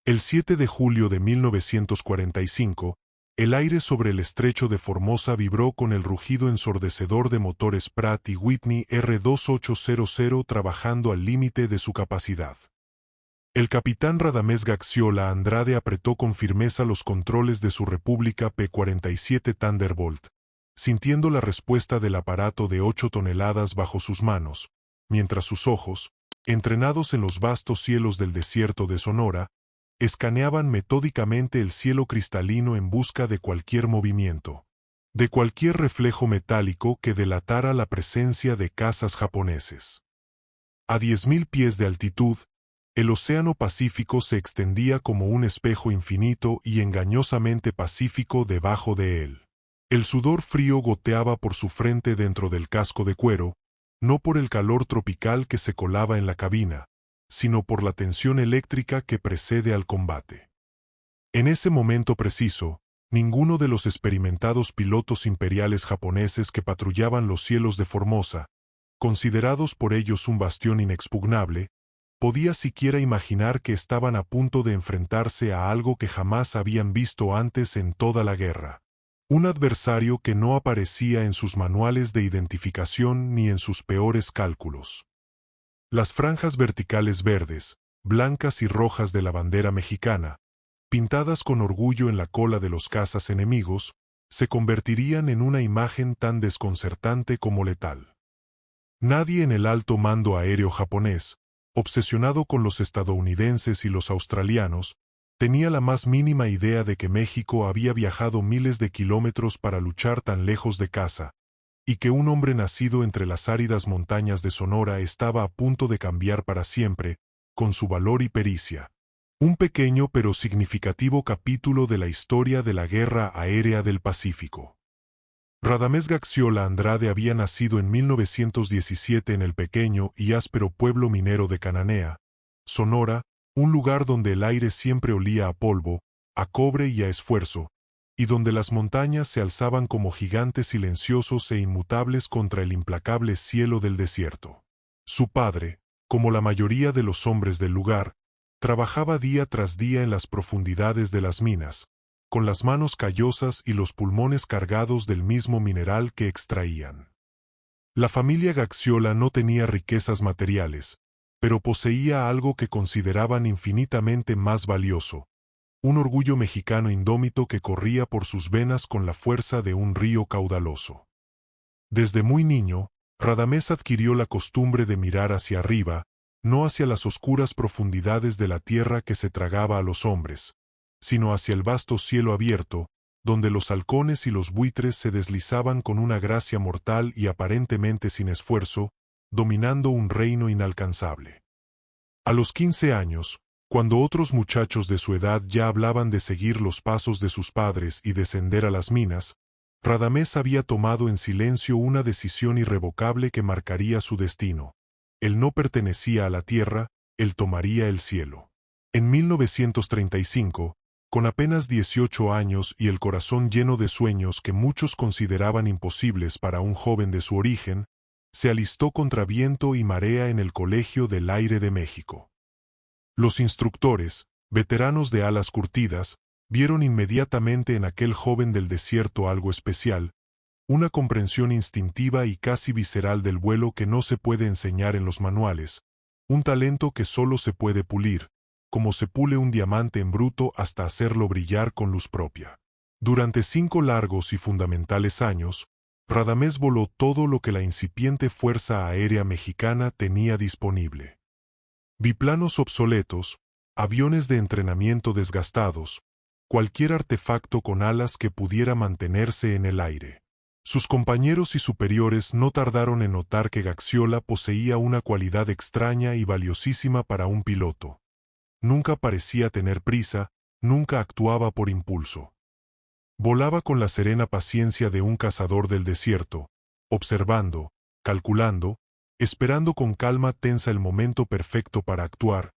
El 7 de julio de 1945, el aire sobre el estrecho de Formosa vibró con el rugido ensordecedor de motores Pratt y Whitney R-2800 trabajando al límite de su capacidad. El capitán Radamés Gaxiola Andrade apretó con firmeza los controles de su República P-47 Thunderbolt, sintiendo la respuesta del aparato de 8 toneladas bajo sus manos, mientras sus ojos, entrenados en los vastos cielos del desierto de Sonora, escaneaban metódicamente el cielo cristalino en busca de cualquier movimiento, de cualquier reflejo metálico que delatara la presencia de cazas japoneses. A 10.000 pies de altitud, el océano Pacífico se extendía como un espejo infinito y engañosamente pacífico debajo de él. El sudor frío goteaba por su frente dentro del casco de cuero, no por el calor tropical que se colaba en la cabina, sino por la tensión eléctrica que precede al combate. En ese momento preciso, ninguno de los experimentados pilotos imperiales japoneses que patrullaban los cielos de Formosa, considerados por ellos un bastión inexpugnable, podía siquiera imaginar que estaban a punto de enfrentarse a algo que jamás habían visto antes en toda la guerra. Un adversario que no aparecía en sus manuales de identificación ni en sus peores cálculos. Las franjas verticales verdes, blancas y rojas de la bandera mexicana, pintadas con orgullo en la cola de los cazas enemigos, se convertirían en una imagen tan desconcertante como letal. Nadie en el alto mando aéreo japonés, obsesionado con los estadounidenses y los australianos, tenía la más mínima idea de que México había viajado miles de kilómetros para luchar tan lejos de casa, y que un hombre nacido entre las áridas montañas de Sonora estaba a punto de cambiar para siempre, con su valor y pericia. Un pequeño pero significativo capítulo de la historia de la Guerra Aérea del Pacífico. Radamés Gaxiola Andrade había nacido en 1917 en el pequeño y áspero pueblo minero de Cananea, Sonora, un lugar donde el aire siempre olía a polvo, a cobre y a esfuerzo, y donde las montañas se alzaban como gigantes silenciosos e inmutables contra el implacable cielo del desierto. Su padre, como la mayoría de los hombres del lugar, trabajaba día tras día en las profundidades de las minas, con las manos callosas y los pulmones cargados del mismo mineral que extraían. La familia Gaxiola no tenía riquezas materiales, pero poseía algo que consideraban infinitamente más valioso, un orgullo mexicano indómito que corría por sus venas con la fuerza de un río caudaloso. Desde muy niño, Radamés adquirió la costumbre de mirar hacia arriba, no hacia las oscuras profundidades de la tierra que se tragaba a los hombres, sino hacia el vasto cielo abierto, donde los halcones y los buitres se deslizaban con una gracia mortal y aparentemente sin esfuerzo, dominando un reino inalcanzable. A los 15 años, cuando otros muchachos de su edad ya hablaban de seguir los pasos de sus padres y descender a las minas, Radamés había tomado en silencio una decisión irrevocable que marcaría su destino. Él no pertenecía a la tierra, él tomaría el cielo. En 1935, con apenas 18 años y el corazón lleno de sueños que muchos consideraban imposibles para un joven de su origen, se alistó contra viento y marea en el Colegio del Aire de México. Los instructores, veteranos de alas curtidas, vieron inmediatamente en aquel joven del desierto algo especial, una comprensión instintiva y casi visceral del vuelo que no se puede enseñar en los manuales, un talento que solo se puede pulir, como se pule un diamante en bruto hasta hacerlo brillar con luz propia. Durante 5 largos y fundamentales años, Radamés voló todo lo que la incipiente Fuerza Aérea Mexicana tenía disponible. Biplanos obsoletos, aviones de entrenamiento desgastados, cualquier artefacto con alas que pudiera mantenerse en el aire. Sus compañeros y superiores no tardaron en notar que Gaxiola poseía una cualidad extraña y valiosísima para un piloto. Nunca parecía tener prisa, nunca actuaba por impulso. Volaba con la serena paciencia de un cazador del desierto, observando, calculando, esperando con calma tensa el momento perfecto para actuar,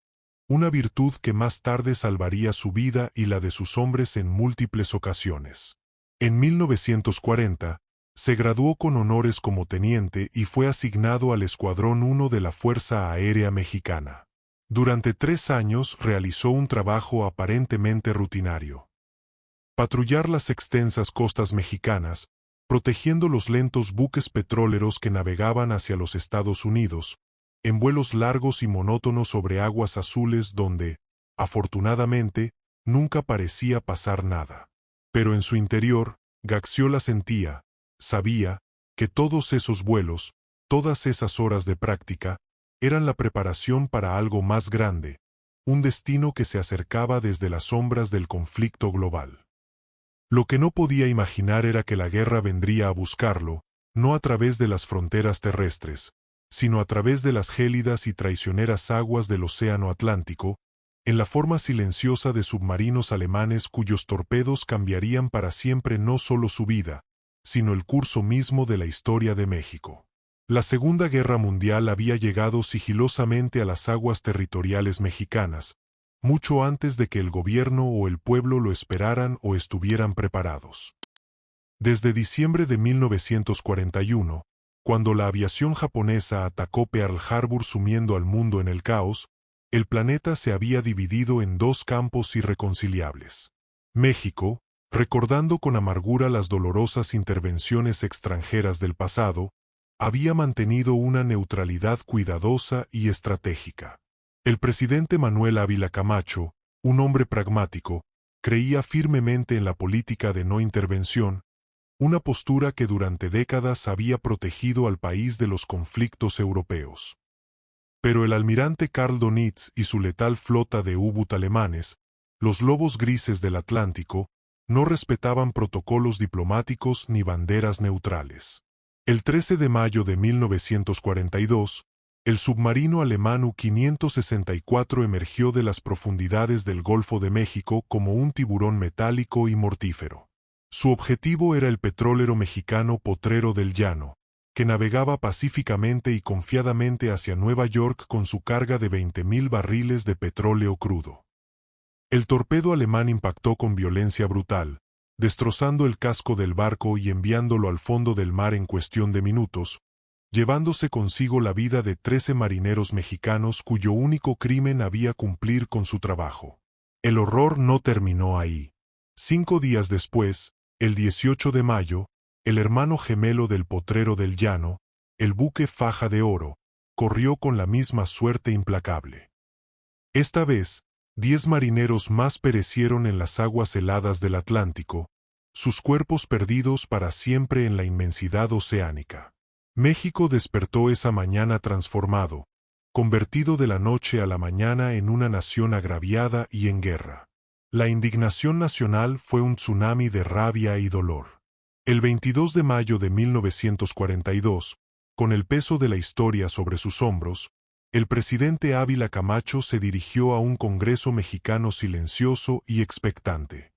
una virtud que más tarde salvaría su vida y la de sus hombres en múltiples ocasiones. En 1940, se graduó con honores como teniente y fue asignado al Escuadrón 1 de la Fuerza Aérea Mexicana. Durante 3 años realizó un trabajo aparentemente rutinario. Patrullar las extensas costas mexicanas, protegiendo los lentos buques petroleros que navegaban hacia los Estados Unidos, en vuelos largos y monótonos sobre aguas azules donde, afortunadamente, nunca parecía pasar nada. Pero en su interior, Gaxiola sabía, que todos esos vuelos, todas esas horas de práctica, eran la preparación para algo más grande, un destino que se acercaba desde las sombras del conflicto global. Lo que no podía imaginar era que la guerra vendría a buscarlo, no a través de las fronteras terrestres, sino a través de las gélidas y traicioneras aguas del Océano Atlántico, en la forma silenciosa de submarinos alemanes cuyos torpedos cambiarían para siempre no solo su vida, sino el curso mismo de la historia de México. La Segunda Guerra Mundial había llegado sigilosamente a las aguas territoriales mexicanas, mucho antes de que el gobierno o el pueblo lo esperaran o estuvieran preparados. Desde diciembre de 1941, cuando la aviación japonesa atacó Pearl Harbor sumiendo al mundo en el caos, el planeta se había dividido en 2 campos irreconciliables. México, recordando con amargura las dolorosas intervenciones extranjeras del pasado, había mantenido una neutralidad cuidadosa y estratégica. El presidente Manuel Ávila Camacho, un hombre pragmático, creía firmemente en la política de no intervención, una postura que durante décadas había protegido al país de los conflictos europeos. Pero el almirante Karl Donitz y su letal flota de U-boot alemanes, los lobos grises del Atlántico, no respetaban protocolos diplomáticos ni banderas neutrales. El 13 de mayo de 1942, el submarino alemán U-564 emergió de las profundidades del Golfo de México como un tiburón metálico y mortífero. Su objetivo era el petrolero mexicano Potrero del Llano, que navegaba pacíficamente y confiadamente hacia Nueva York con su carga de 20,000 barriles de petróleo crudo. El torpedo alemán impactó con violencia brutal, destrozando el casco del barco y enviándolo al fondo del mar en cuestión de minutos, llevándose consigo la vida de 13 marineros mexicanos cuyo único crimen había cumplir con su trabajo. El horror no terminó ahí. 5 días después, el 18 de mayo, el hermano gemelo del Potrero del Llano, el buque Faja de Oro, corrió con la misma suerte implacable. Esta vez, 10 marineros más perecieron en las aguas heladas del Atlántico, sus cuerpos perdidos para siempre en la inmensidad oceánica. México despertó esa mañana transformado, convertido de la noche a la mañana en una nación agraviada y en guerra. La indignación nacional fue un tsunami de rabia y dolor. El 22 de mayo de 1942, con el peso de la historia sobre sus hombros, el presidente Ávila Camacho se dirigió a un Congreso mexicano silencioso y expectante.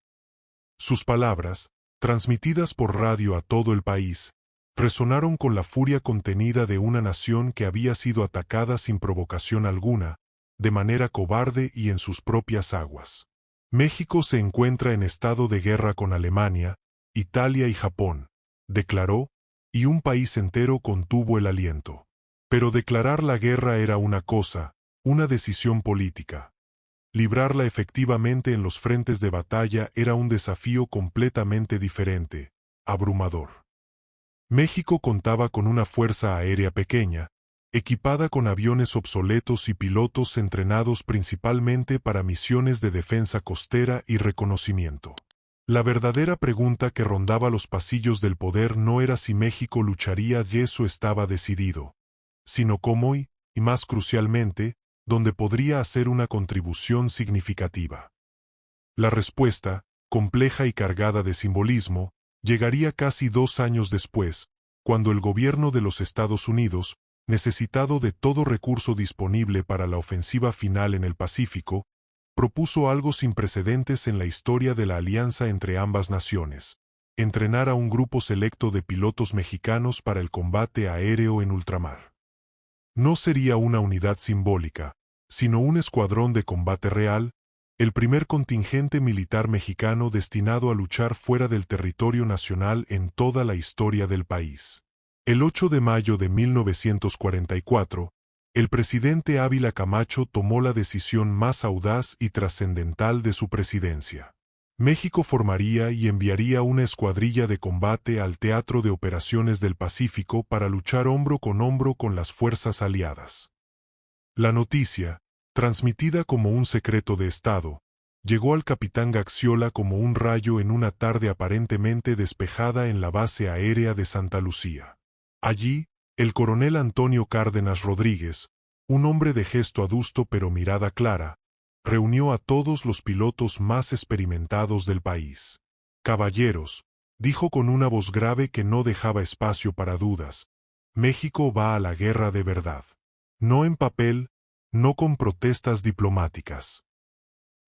Sus palabras, transmitidas por radio a todo el país, resonaron con la furia contenida de una nación que había sido atacada sin provocación alguna, de manera cobarde y en sus propias aguas. México se encuentra en estado de guerra con Alemania, Italia y Japón, declaró, y un país entero contuvo el aliento. Pero declarar la guerra era una cosa, una decisión política. Librarla efectivamente en los frentes de batalla era un desafío completamente diferente, abrumador. México contaba con una fuerza aérea pequeña, equipada con aviones obsoletos y pilotos entrenados principalmente para misiones de defensa costera y reconocimiento. La verdadera pregunta que rondaba los pasillos del poder no era si México lucharía, y eso estaba decidido, sino cómo y más crucialmente, dónde podría hacer una contribución significativa. La respuesta, compleja y cargada de simbolismo, llegaría casi 2 años después, cuando el gobierno de los Estados Unidos, necesitado de todo recurso disponible para la ofensiva final en el Pacífico, propuso algo sin precedentes en la historia de la alianza entre ambas naciones: entrenar a un grupo selecto de pilotos mexicanos para el combate aéreo en ultramar. No sería una unidad simbólica, sino un escuadrón de combate real, el primer contingente militar mexicano destinado a luchar fuera del territorio nacional en toda la historia del país. El 8 de mayo de 1944, El presidente Ávila Camacho tomó la decisión más audaz y trascendental de su presidencia. México formaría y enviaría una escuadrilla de combate al Teatro de Operaciones del Pacífico para luchar hombro con las fuerzas aliadas. La noticia, transmitida como un secreto de Estado, llegó al capitán Gaxiola como un rayo en una tarde aparentemente despejada en la base aérea de Santa Lucía. Allí, el coronel Antonio Cárdenas Rodríguez, un hombre de gesto adusto pero mirada clara, reunió a todos los pilotos más experimentados del país. «Caballeros», dijo con una voz grave que no dejaba espacio para dudas, «México va a la guerra de verdad. No en papel, no con protestas diplomáticas.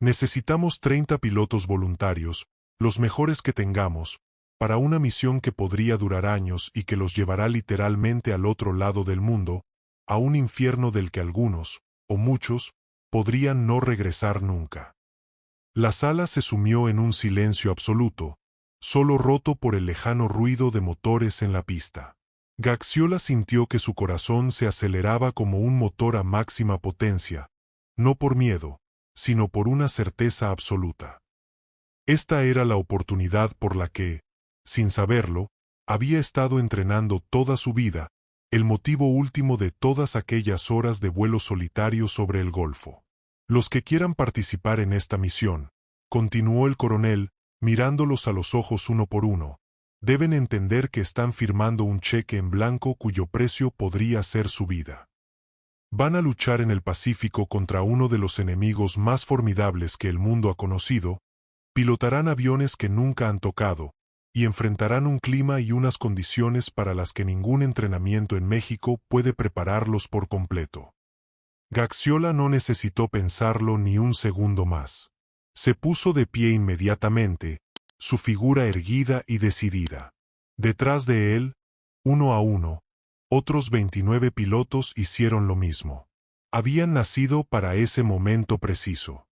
Necesitamos 30 pilotos voluntarios, los mejores que tengamos, para una misión que podría durar años y que los llevará literalmente al otro lado del mundo, a un infierno del que algunos, o muchos, podrían no regresar nunca». La sala se sumió en un silencio absoluto, solo roto por el lejano ruido de motores en la pista. Gaxiola sintió que su corazón se aceleraba como un motor a máxima potencia, no por miedo, sino por una certeza absoluta. Esta era la oportunidad por la que, sin saberlo, había estado entrenando toda su vida, el motivo último de todas aquellas horas de vuelo solitario sobre el Golfo. «Los que quieran participar en esta misión», continuó el coronel, mirándolos a los ojos uno por uno, «deben entender que están firmando un cheque en blanco cuyo precio podría ser su vida. Van a luchar en el Pacífico contra uno de los enemigos más formidables que el mundo ha conocido, pilotarán aviones que nunca han tocado, y enfrentarán un clima y unas condiciones para las que ningún entrenamiento en México puede prepararlos por completo». Gaxiola no necesitó pensarlo ni un segundo más. Se puso de pie inmediatamente, su figura erguida y decidida. Detrás de él, uno a uno, otros 29 pilotos hicieron lo mismo. Habían nacido para ese momento preciso.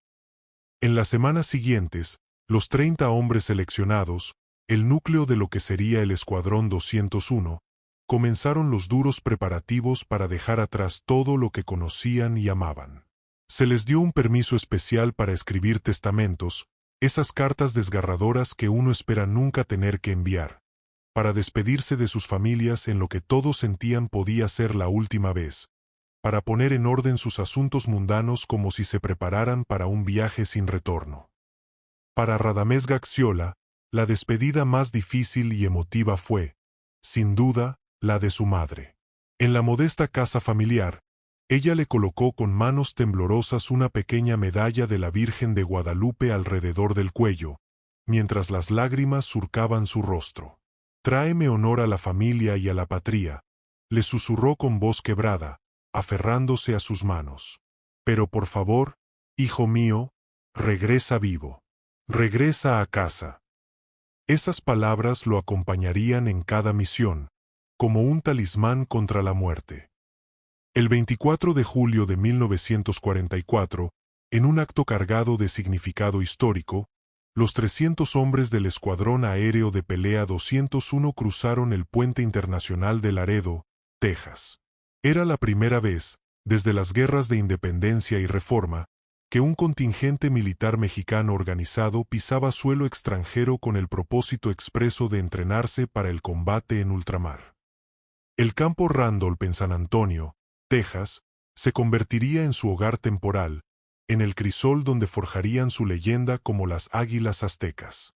En las semanas siguientes, los 30 hombres seleccionados, el núcleo de lo que sería el Escuadrón 201, comenzaron los duros preparativos para dejar atrás todo lo que conocían y amaban. Se les dio un permiso especial para escribir testamentos, esas cartas desgarradoras que uno espera nunca tener que enviar, para despedirse de sus familias en lo que todos sentían podía ser la última vez, para poner en orden sus asuntos mundanos como si se prepararan para un viaje sin retorno. Para Radamés Gaxiola, la despedida más difícil y emotiva fue, sin duda, la de su madre. En la modesta casa familiar, ella le colocó con manos temblorosas una pequeña medalla de la Virgen de Guadalupe alrededor del cuello, mientras las lágrimas surcaban su rostro. «Tráeme honor a la familia y a la patria», le susurró con voz quebrada, aferrándose a sus manos. «Pero por favor, hijo mío, regresa vivo. Regresa a casa». Esas palabras lo acompañarían en cada misión, como un talismán contra la muerte. El 24 de julio de 1944, en un acto cargado de significado histórico, los 300 hombres del Escuadrón Aéreo de Pelea 201 cruzaron el Puente Internacional de Laredo, Texas. Era la primera vez, desde las guerras de independencia y reforma, que un contingente militar mexicano organizado pisaba suelo extranjero con el propósito expreso de entrenarse para el combate en ultramar. El campo Randolph en San Antonio, Texas, se convertiría en su hogar temporal, en el crisol donde forjarían su leyenda como las águilas aztecas.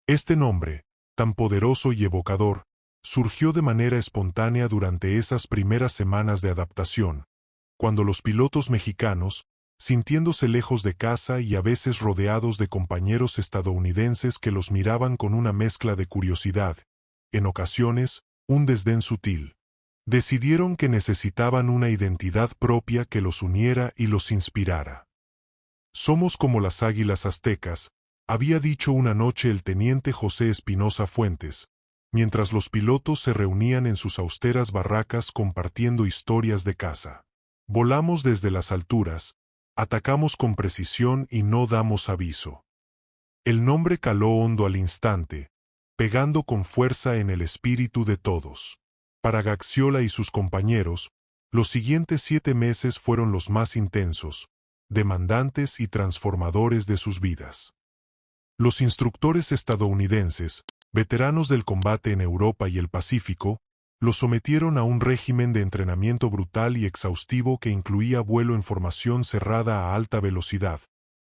Este nombre, tan poderoso y evocador, surgió de manera espontánea durante esas primeras semanas de adaptación, cuando los pilotos mexicanos, sintiéndose lejos de casa y a veces rodeados de compañeros estadounidenses que los miraban con una mezcla de curiosidad, en ocasiones, un desdén sutil, decidieron que necesitaban una identidad propia que los uniera y los inspirara. «Somos como las águilas aztecas», había dicho una noche el teniente José Espinosa Fuentes, mientras los pilotos se reunían en sus austeras barracas compartiendo historias de caza. «Volamos desde las alturas, atacamos con precisión y no damos aviso». El nombre caló hondo al instante, pegando con fuerza en el espíritu de todos. Para Gaxiola y sus compañeros, Los siguientes 7 meses fueron los más intensos, demandantes y transformadores de sus vidas. Los instructores estadounidenses, veteranos del combate en Europa y el Pacífico, los sometieron a un régimen de entrenamiento brutal y exhaustivo que incluía vuelo en formación cerrada a alta velocidad,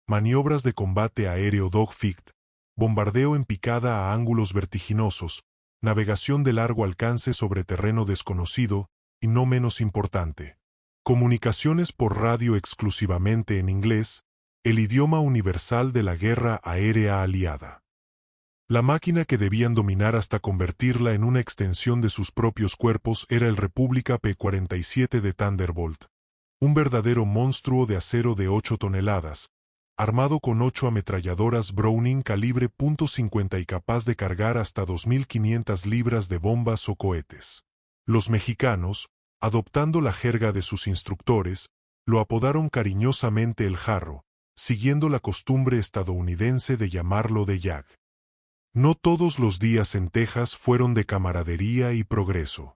maniobras de combate aéreo dogfight, bombardeo en picada a ángulos vertiginosos, navegación de largo alcance sobre terreno desconocido y, no menos importante, comunicaciones por radio exclusivamente en inglés, el idioma universal de la guerra aérea aliada. La máquina que debían dominar hasta convertirla en una extensión de sus propios cuerpos era el República P-47 de Thunderbolt, un verdadero monstruo de acero de 8 toneladas, armado con 8 ametralladoras Browning calibre .50 y capaz de cargar hasta 2.500 libras de bombas o cohetes. Los mexicanos, adoptando la jerga de sus instructores, lo apodaron cariñosamente el Jarro, siguiendo la costumbre estadounidense de llamarlo de Jag. No todos los días en Texas fueron de camaradería y progreso.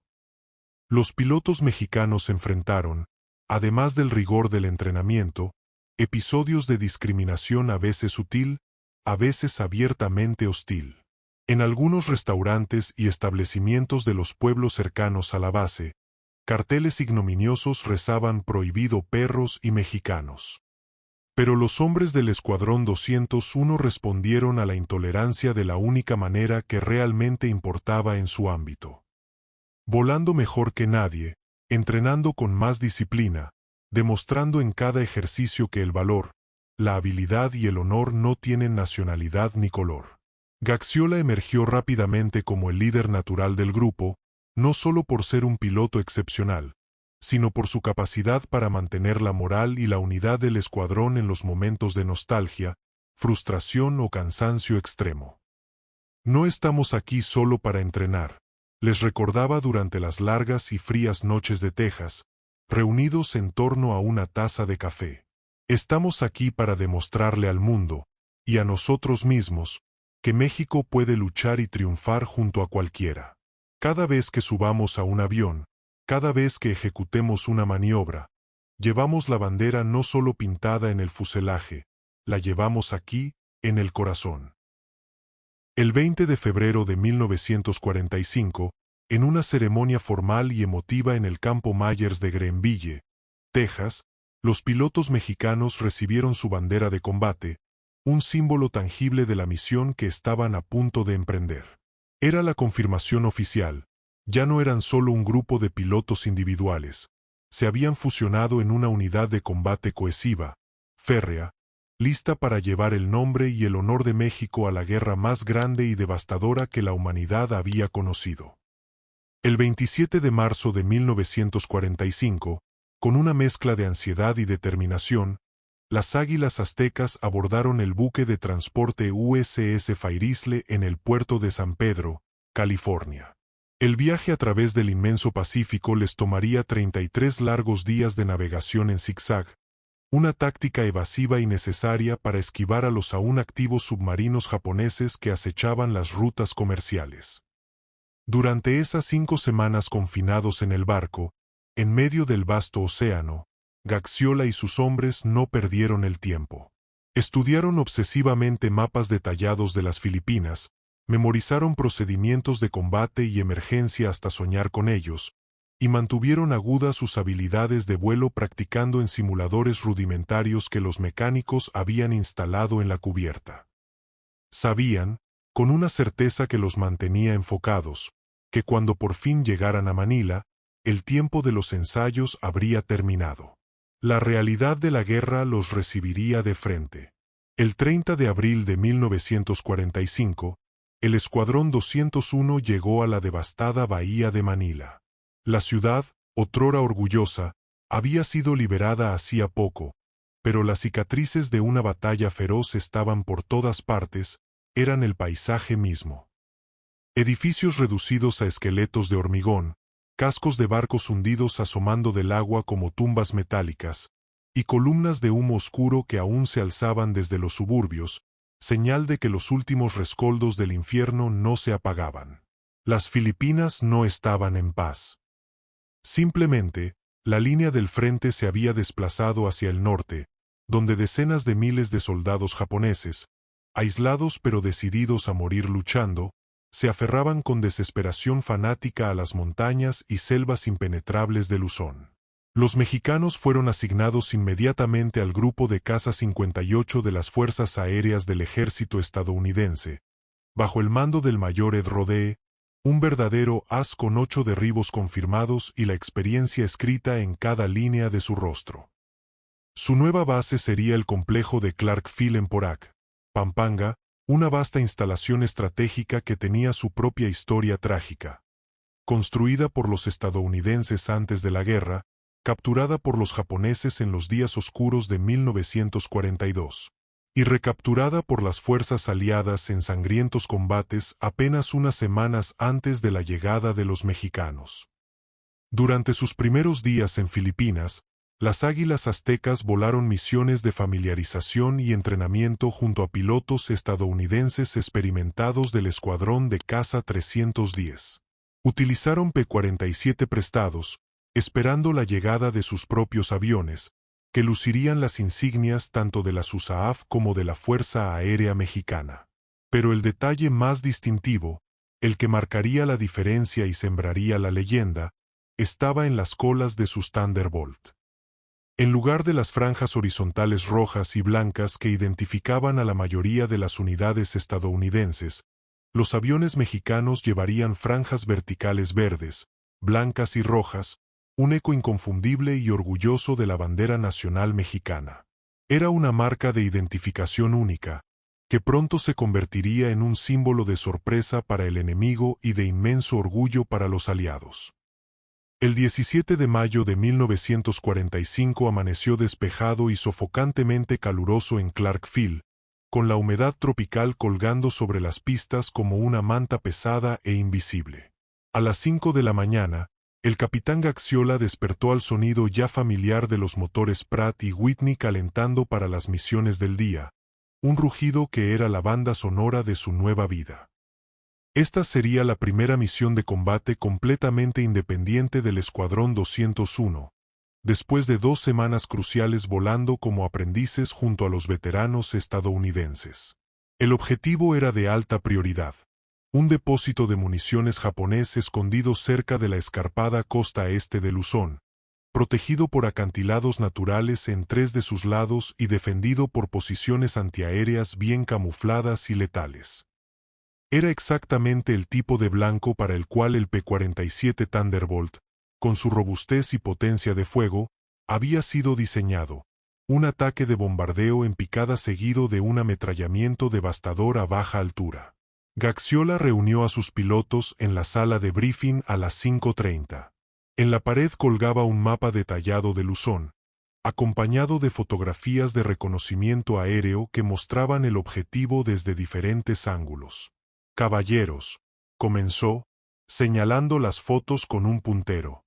Los pilotos mexicanos enfrentaron, además del rigor del entrenamiento, episodios de discriminación a veces sutil, a veces abiertamente hostil. En algunos restaurantes y establecimientos de los pueblos cercanos a la base, carteles ignominiosos rezaban «Prohibido perros y mexicanos». Pero los hombres del Escuadrón 201 respondieron a la intolerancia de la única manera que realmente importaba en su ámbito. Volando mejor que nadie, entrenando con más disciplina, demostrando en cada ejercicio que el valor, la habilidad y el honor no tienen nacionalidad ni color. Gaxiola emergió rápidamente como el líder natural del grupo, no solo por ser un piloto excepcional, sino por su capacidad para mantener la moral y la unidad del escuadrón en los momentos de nostalgia, frustración o cansancio extremo. No estamos aquí solo para entrenar, les recordaba durante las largas y frías noches de Texas, reunidos en torno a una taza de café. Estamos aquí para demostrarle al mundo, y a nosotros mismos, que México puede luchar y triunfar junto a cualquiera. Cada vez que subamos a un avión, cada vez que ejecutemos una maniobra, llevamos la bandera no solo pintada en el fuselaje, la llevamos aquí, en el corazón. El 20 de febrero de 1945, en una ceremonia formal y emotiva en el campo Myers de Greenville, Texas, los pilotos mexicanos recibieron su bandera de combate, un símbolo tangible de la misión que estaban a punto de emprender. Era la confirmación oficial. Ya no eran solo un grupo de pilotos individuales, se habían fusionado en una unidad de combate cohesiva, férrea, lista para llevar el nombre y el honor de México a la guerra más grande y devastadora que la humanidad había conocido. El 27 de marzo de 1945, con una mezcla de ansiedad y determinación, las Águilas Aztecas abordaron el buque de transporte USS Fairisle en el puerto de San Pedro, California. El viaje a través del inmenso Pacífico les tomaría 33 largos días de navegación en zigzag, una táctica evasiva y necesaria para esquivar a los aún activos submarinos japoneses que acechaban las rutas comerciales. Durante esas 5 semanas confinados en el barco, en medio del vasto océano, Gaxiola y sus hombres no perdieron el tiempo. Estudiaron obsesivamente mapas detallados de las Filipinas, memorizaron procedimientos de combate y emergencia hasta soñar con ellos, y mantuvieron agudas sus habilidades de vuelo practicando en simuladores rudimentarios que los mecánicos habían instalado en la cubierta. Sabían, con una certeza que los mantenía enfocados, que cuando por fin llegaran a Manila, el tiempo de los ensayos habría terminado. La realidad de la guerra los recibiría de frente. El 30 de abril de 1945, el Escuadrón 201 llegó a la devastada bahía de Manila. La ciudad, otrora orgullosa, había sido liberada hacía poco, pero las cicatrices de una batalla feroz estaban por todas partes, eran el paisaje mismo. Edificios reducidos a esqueletos de hormigón, cascos de barcos hundidos asomando del agua como tumbas metálicas, y columnas de humo oscuro que aún se alzaban desde los suburbios, señal de que los últimos rescoldos del infierno no se apagaban. Las Filipinas no estaban en paz. Simplemente, La línea del frente se había desplazado hacia el norte, donde decenas de miles de soldados japoneses, aislados pero decididos a morir luchando, se aferraban con desesperación fanática a las montañas y selvas impenetrables de Luzón. Los mexicanos fueron asignados inmediatamente al Grupo de Caza 58 de las Fuerzas Aéreas del Ejército estadounidense, bajo el mando del mayor Ed Rodee, un verdadero as con 8 derribos confirmados y la experiencia escrita en cada línea de su rostro. Su nueva base sería el complejo de Clark Field en Porac, Pampanga, una vasta instalación estratégica que tenía su propia historia trágica. Construida por los estadounidenses antes de la guerra, capturada por los japoneses en los días oscuros de 1942, y recapturada por las fuerzas aliadas en sangrientos combates apenas unas semanas antes de la llegada de los mexicanos. Durante sus primeros días en Filipinas, las águilas aztecas volaron misiones de familiarización y entrenamiento junto a pilotos estadounidenses experimentados del Escuadrón de Caza 310. Utilizaron P-47 prestados, esperando la llegada de sus propios aviones, que lucirían las insignias tanto de la USAAF como de la Fuerza Aérea Mexicana. Pero el detalle más distintivo, el que marcaría la diferencia y sembraría la leyenda, estaba en las colas de sus Thunderbolt. En lugar de las franjas horizontales rojas y blancas que identificaban a la mayoría de las unidades estadounidenses, los aviones mexicanos llevarían franjas verticales verdes, blancas y rojas, un eco inconfundible y orgulloso de la bandera nacional mexicana. Era una marca de identificación única, que pronto se convertiría en un símbolo de sorpresa para el enemigo y de inmenso orgullo para los aliados. El 17 de mayo de 1945 amaneció despejado y sofocantemente caluroso en Clark Field, con la humedad tropical colgando sobre las pistas como una manta pesada e invisible. A las 5 de la mañana, el capitán Gaxiola despertó al sonido ya familiar de los motores Pratt y Whitney calentando para las misiones del día, un rugido que era la banda sonora de su nueva vida. Esta sería la primera misión de combate completamente independiente del Escuadrón 201, después de 2 semanas cruciales volando como aprendices junto a los veteranos estadounidenses. El objetivo era de alta prioridad. Un depósito de municiones japonés escondido cerca de la escarpada costa este de Luzón, protegido por acantilados naturales en 3 de sus lados y defendido por posiciones antiaéreas bien camufladas y letales. Era exactamente el tipo de blanco para el cual el P-47 Thunderbolt, con su robustez y potencia de fuego, había sido diseñado, un ataque de bombardeo en picada seguido de un ametrallamiento devastador a baja altura. Gaxiola reunió a sus pilotos en la sala de briefing a las 5:30. En la pared colgaba un mapa detallado de Luzón, acompañado de fotografías de reconocimiento aéreo que mostraban el objetivo desde diferentes ángulos. «Caballeros», comenzó, señalando las fotos con un puntero.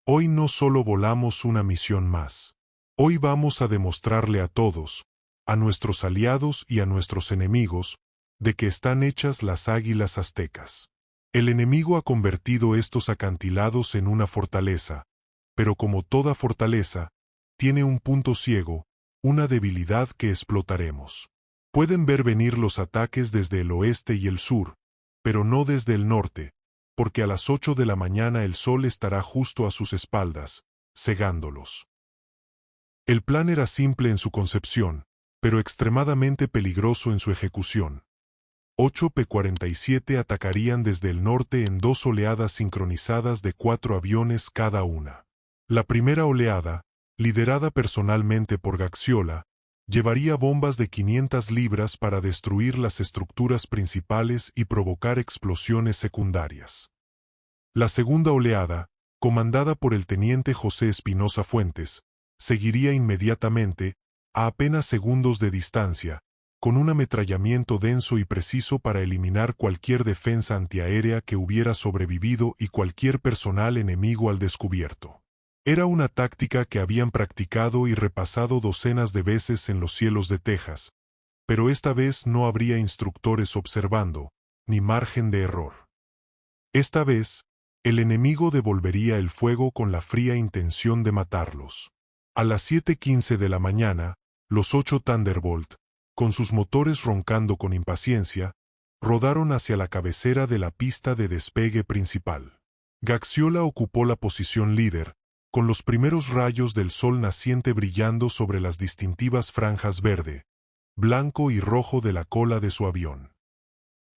«Hoy no solo volamos una misión más. Hoy vamos a demostrarle a todos, a nuestros aliados y a nuestros enemigos, de que están hechas las águilas aztecas. El enemigo ha convertido estos acantilados en una fortaleza, pero como toda fortaleza, tiene un punto ciego, una debilidad que explotaremos. Pueden ver venir los ataques desde el oeste y el sur, pero no desde el norte, porque a las 8 de la mañana el sol estará justo a sus espaldas, cegándolos». El plan era simple en su concepción, pero extremadamente peligroso en su ejecución. 8 P-47 atacarían desde el norte en 2 oleadas sincronizadas de 4 aviones cada una. La primera oleada, liderada personalmente por Gaxiola, llevaría bombas de 500 libras para destruir las estructuras principales y provocar explosiones secundarias. La segunda oleada, comandada por el teniente José Espinosa Fuentes, seguiría inmediatamente, a apenas segundos de distancia, con un ametrallamiento denso y preciso para eliminar cualquier defensa antiaérea que hubiera sobrevivido y cualquier personal enemigo al descubierto. Era una táctica que habían practicado y repasado docenas de veces en los cielos de Texas, pero esta vez no habría instructores observando, ni margen de error. Esta vez, el enemigo devolvería el fuego con la fría intención de matarlos. A las 7:15 de la mañana, los 8 Thunderbolt, con sus motores roncando con impaciencia, rodaron hacia la cabecera de la pista de despegue principal. Gaxiola ocupó la posición líder, con los primeros rayos del sol naciente brillando sobre las distintivas franjas verde, blanco y rojo de la cola de su avión.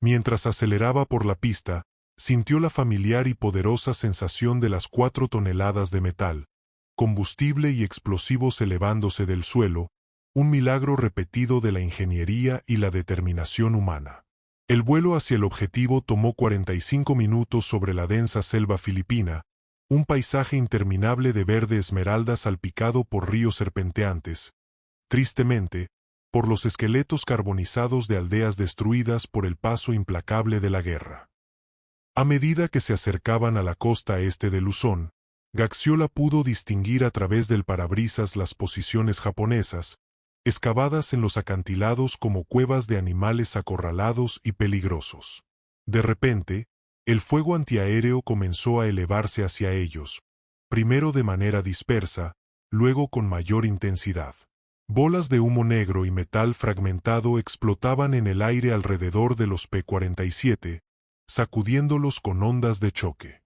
Mientras aceleraba por la pista, sintió la familiar y poderosa sensación de las 4 toneladas de metal, combustible y explosivos elevándose del suelo, un milagro repetido de la ingeniería y la determinación humana. El vuelo hacia el objetivo tomó 45 minutos sobre la densa selva filipina, un paisaje interminable de verde esmeralda salpicado por ríos serpenteantes, tristemente, por los esqueletos carbonizados de aldeas destruidas por el paso implacable de la guerra. A medida que se acercaban a la costa este de Luzón, Gaxiola pudo distinguir a través del parabrisas las posiciones japonesas, excavadas en los acantilados como cuevas de animales acorralados y peligrosos. De repente, el fuego antiaéreo comenzó a elevarse hacia ellos, primero de manera dispersa, luego con mayor intensidad. Bolas de humo negro y metal fragmentado explotaban en el aire alrededor de los P-47, sacudiéndolos con ondas de choque.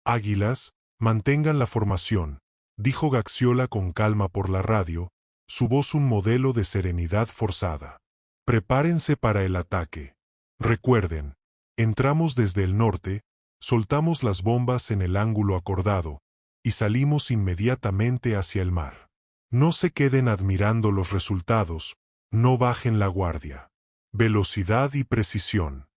«Águilas, mantengan la formación», dijo Gaxiola con calma por la radio, su voz un modelo de serenidad forzada. «Prepárense para el ataque. Recuerden, entramos desde el norte, soltamos las bombas en el ángulo acordado, y salimos inmediatamente hacia el mar. No se queden admirando los resultados, no bajen la guardia. Velocidad y precisión».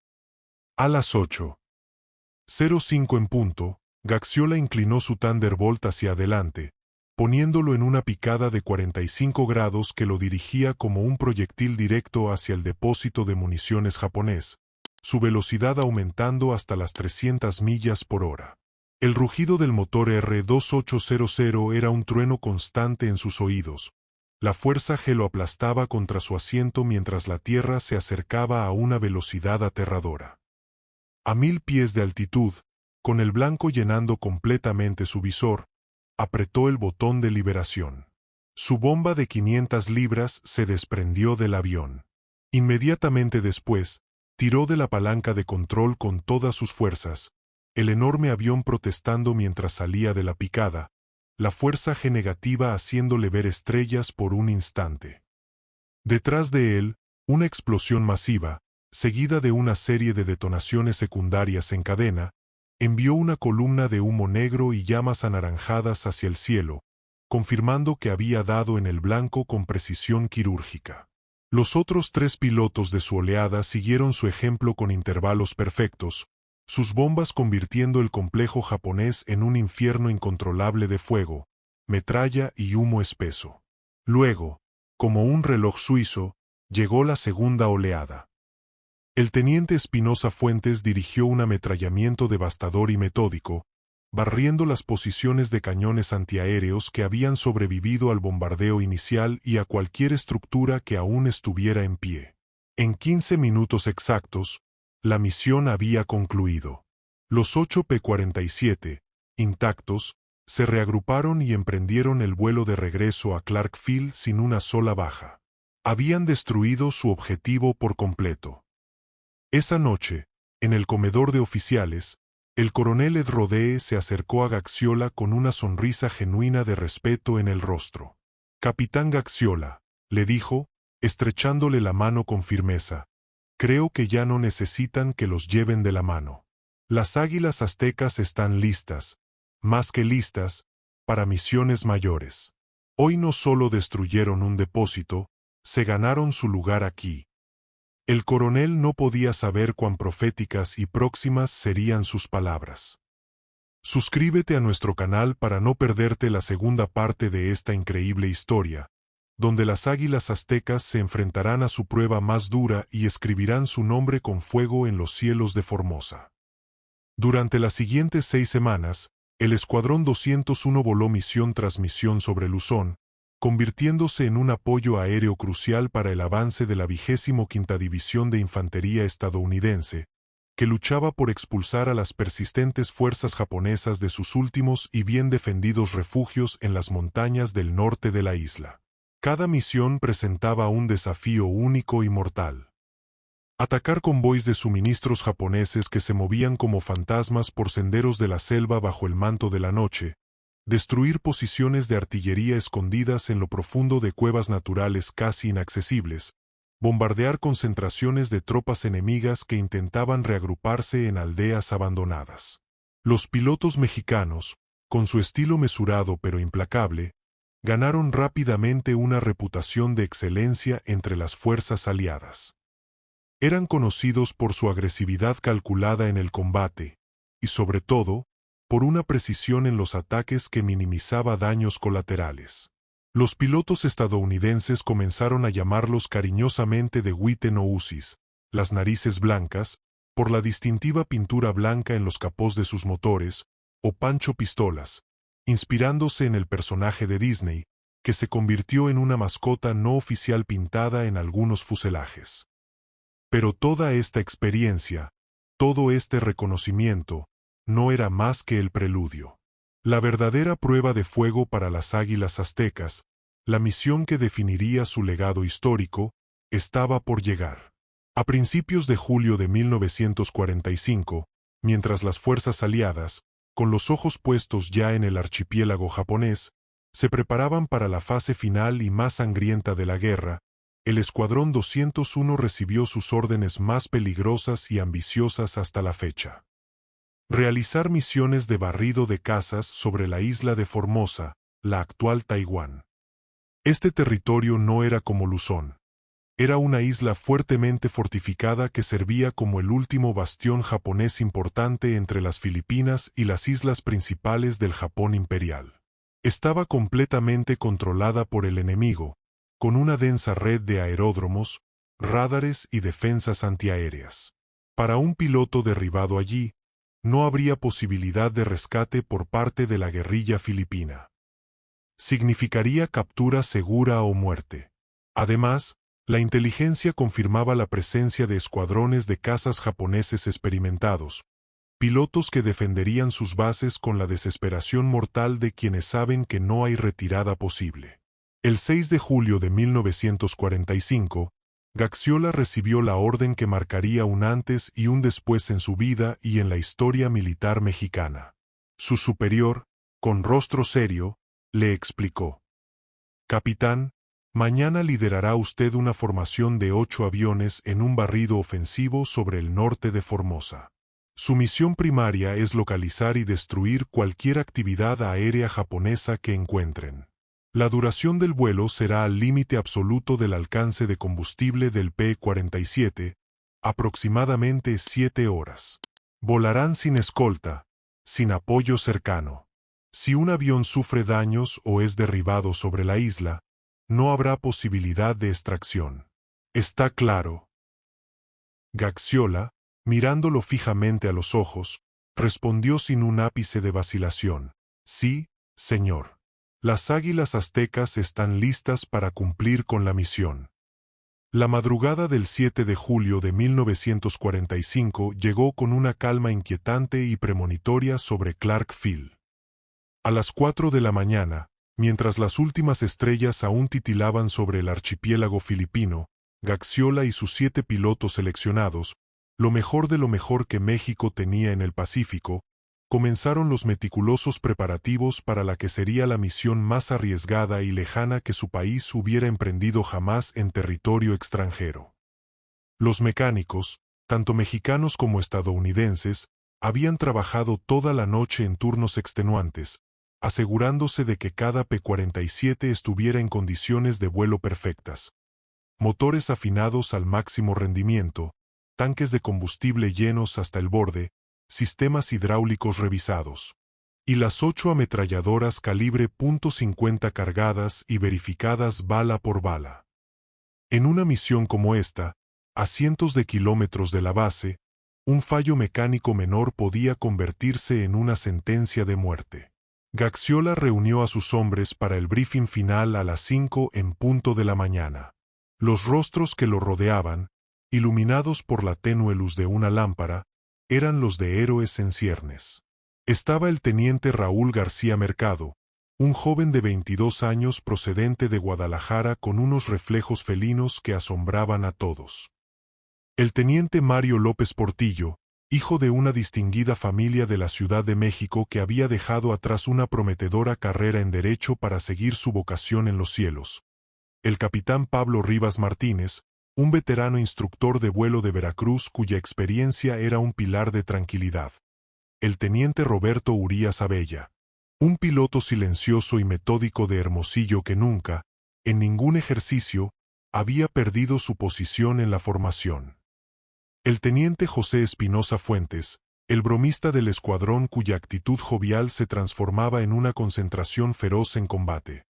A las 8:05 en punto, Gaxiola inclinó su Thunderbolt hacia adelante, poniéndolo en una picada de 45 grados que lo dirigía como un proyectil directo hacia el depósito de municiones japonés, su velocidad aumentando hasta las 300 millas por hora. El rugido del motor R-2800 era un trueno constante en sus oídos. La fuerza G lo aplastaba contra su asiento mientras la tierra se acercaba a una velocidad aterradora. A 1000 pies de altitud, con el blanco llenando completamente su visor, apretó el botón de liberación. Su bomba de 500 libras se desprendió del avión. Inmediatamente después, tiró de la palanca de control con todas sus fuerzas, el enorme avión protestando mientras salía de la picada, la fuerza G negativa haciéndole ver estrellas por un instante. Detrás de él, una explosión masiva, seguida de una serie de detonaciones secundarias en cadena, envió una columna de humo negro y llamas anaranjadas hacia el cielo, confirmando que había dado en el blanco con precisión quirúrgica. Los otros 3 pilotos de su oleada siguieron su ejemplo con intervalos perfectos, sus bombas convirtiendo el complejo japonés en un infierno incontrolable de fuego, metralla y humo espeso. Luego, como un reloj suizo, llegó la segunda oleada. El teniente Espinosa Fuentes dirigió un ametrallamiento devastador y metódico, barriendo las posiciones de cañones antiaéreos que habían sobrevivido al bombardeo inicial y a cualquier estructura que aún estuviera en pie. En 15 minutos exactos, la misión había concluido. Los 8 P-47, intactos, se reagruparon y emprendieron el vuelo de regreso a Clark Field sin una sola baja. Habían destruido su objetivo por completo. Esa noche, en el comedor de oficiales, el coronel Ed Rodee se acercó a Gaxiola con una sonrisa genuina de respeto en el rostro. «Capitán Gaxiola», le dijo, estrechándole la mano con firmeza, «creo que ya no necesitan que los lleven de la mano. Las águilas aztecas están listas, más que listas, para misiones mayores. Hoy no solo destruyeron un depósito, se ganaron su lugar aquí». El coronel no podía saber cuán proféticas y próximas serían sus palabras. Suscríbete a nuestro canal para no perderte la segunda parte de esta increíble historia, donde las águilas aztecas se enfrentarán a su prueba más dura y escribirán su nombre con fuego en los cielos de Formosa. Durante las siguientes 6 semanas, el Escuadrón 201 voló misión tras misión sobre Luzón, convirtiéndose en un apoyo aéreo crucial para el avance de la 25ª División de Infantería estadounidense, que luchaba por expulsar a las persistentes fuerzas japonesas de sus últimos y bien defendidos refugios en las montañas del norte de la isla. Cada misión presentaba un desafío único y mortal. Atacar convoys de suministros japoneses que se movían como fantasmas por senderos de la selva bajo el manto de la noche, destruir posiciones de artillería escondidas en lo profundo de cuevas naturales casi inaccesibles, bombardear concentraciones de tropas enemigas que intentaban reagruparse en aldeas abandonadas. Los pilotos mexicanos, con su estilo mesurado pero implacable, ganaron rápidamente una reputación de excelencia entre las fuerzas aliadas. Eran conocidos por su agresividad calculada en el combate, y sobre todo, por una precisión en los ataques que minimizaba daños colaterales. Los pilotos estadounidenses comenzaron a llamarlos cariñosamente de Wite no Usis, las narices blancas, por la distintiva pintura blanca en los capós de sus motores, o Pancho Pistolas, inspirándose en el personaje de Disney, que se convirtió en una mascota no oficial pintada en algunos fuselajes. Pero toda esta experiencia, todo este reconocimiento, no era más que el preludio. La verdadera prueba de fuego para las águilas aztecas, la misión que definiría su legado histórico, estaba por llegar. A principios de julio de 1945, mientras las fuerzas aliadas, con los ojos puestos ya en el archipiélago japonés, se preparaban para la fase final y más sangrienta de la guerra, el Escuadrón 201 recibió sus órdenes más peligrosas y ambiciosas hasta la fecha. Realizar misiones de barrido de casas sobre la isla de Formosa, la actual Taiwán. Este territorio no era como Luzón. Era una isla fuertemente fortificada que servía como el último bastión japonés importante entre las Filipinas y las islas principales del Japón imperial. Estaba completamente controlada por el enemigo, con una densa red de aeródromos, rádares y defensas antiaéreas. Para un piloto derribado allí, no habría posibilidad de rescate por parte de la guerrilla filipina. Significaría captura segura o muerte. Además, la inteligencia confirmaba la presencia de escuadrones de cazas japoneses experimentados, pilotos que defenderían sus bases con la desesperación mortal de quienes saben que no hay retirada posible. El 6 de julio de 1945, Gaxiola recibió la orden que marcaría un antes y un después en su vida y en la historia militar mexicana. Su superior, con rostro serio, le explicó: «Capitán, mañana liderará usted una formación de 8 aviones en un barrido ofensivo sobre el norte de Formosa. Su misión primaria es localizar y destruir cualquier actividad aérea japonesa que encuentren. La duración del vuelo será al límite absoluto del alcance de combustible del P-47, aproximadamente 7 horas. Volarán sin escolta, sin apoyo cercano. Si un avión sufre daños o es derribado sobre la isla, no habrá posibilidad de extracción. ¿Está claro?». Gaxiola, mirándolo fijamente a los ojos, respondió sin un ápice de vacilación: «Sí, señor. Las águilas aztecas están listas para cumplir con la misión». La madrugada del 7 de julio de 1945 llegó con una calma inquietante y premonitoria sobre Clark Field. A las 4 de la mañana, mientras las últimas estrellas aún titilaban sobre el archipiélago filipino, Gaxiola y sus 7 pilotos seleccionados, lo mejor de lo mejor que México tenía en el Pacífico, comenzaron los meticulosos preparativos para la que sería la misión más arriesgada y lejana que su país hubiera emprendido jamás en territorio extranjero. Los mecánicos, tanto mexicanos como estadounidenses, habían trabajado toda la noche en turnos extenuantes, asegurándose de que cada P-47 estuviera en condiciones de vuelo perfectas. Motores afinados al máximo rendimiento, tanques de combustible llenos hasta el borde, sistemas hidráulicos revisados, y las 8 ametralladoras calibre .50 cargadas y verificadas bala por bala. En una misión como esta, a cientos de kilómetros de la base, un fallo mecánico menor podía convertirse en una sentencia de muerte. Gaxiola reunió a sus hombres para el briefing final a las 5 en punto de la mañana. Los rostros que lo rodeaban, iluminados por la tenue luz de una lámpara, eran los de héroes en ciernes. Estaba el teniente Raúl García Mercado, un joven de 22 años procedente de Guadalajara con unos reflejos felinos que asombraban a todos. El teniente Mario López Portillo, hijo de una distinguida familia de la Ciudad de México que había dejado atrás una prometedora carrera en Derecho para seguir su vocación en los cielos. El capitán Pablo Rivas Martínez, un veterano instructor de vuelo de Veracruz cuya experiencia era un pilar de tranquilidad. El teniente Roberto Urías Abella, un piloto silencioso y metódico de Hermosillo que nunca, en ningún ejercicio, había perdido su posición en la formación. El teniente José Espinosa Fuentes, el bromista del escuadrón cuya actitud jovial se transformaba en una concentración feroz en combate.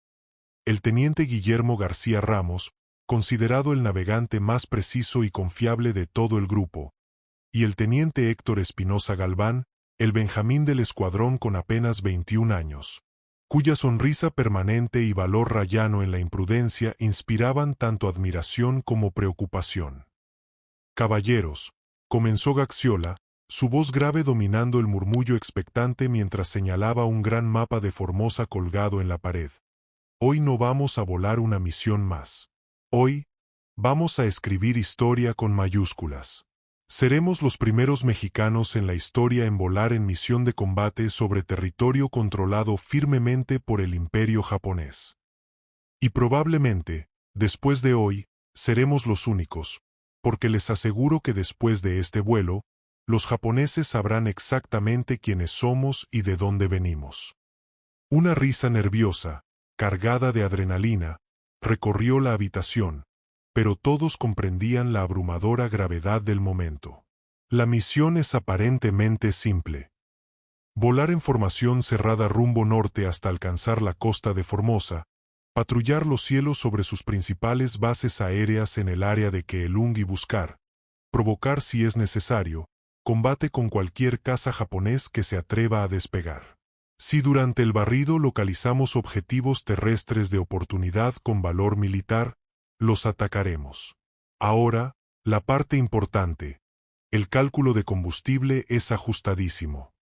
El teniente Guillermo García Ramos, considerado el navegante más preciso y confiable de todo el grupo, y el teniente Héctor Espinosa Galván, el Benjamín del escuadrón con apenas 21 años, cuya sonrisa permanente y valor rayano en la imprudencia inspiraban tanto admiración como preocupación. «Caballeros», comenzó Gaxiola, su voz grave dominando el murmullo expectante mientras señalaba un gran mapa de Formosa colgado en la pared. «Hoy no vamos a volar una misión más. Hoy, vamos a escribir historia con mayúsculas. Seremos los primeros mexicanos en la historia en volar en misión de combate sobre territorio controlado firmemente por el Imperio japonés. Y probablemente, después de hoy, seremos los únicos, porque les aseguro que después de este vuelo, los japoneses sabrán exactamente quiénes somos y de dónde venimos». Una risa nerviosa, cargada de adrenalina, recorrió la habitación, pero todos comprendían la abrumadora gravedad del momento. La misión es aparentemente simple. Volar en formación cerrada rumbo norte hasta alcanzar la costa de Formosa, patrullar los cielos sobre sus principales bases aéreas en el área de Keelung y buscar, provocar si es necesario, combate con cualquier caza japonés que se atreva a despegar. Si durante el barrido localizamos objetivos terrestres de oportunidad con valor militar, los atacaremos. Ahora, la parte importante. El cálculo de combustible es ajustadísimo.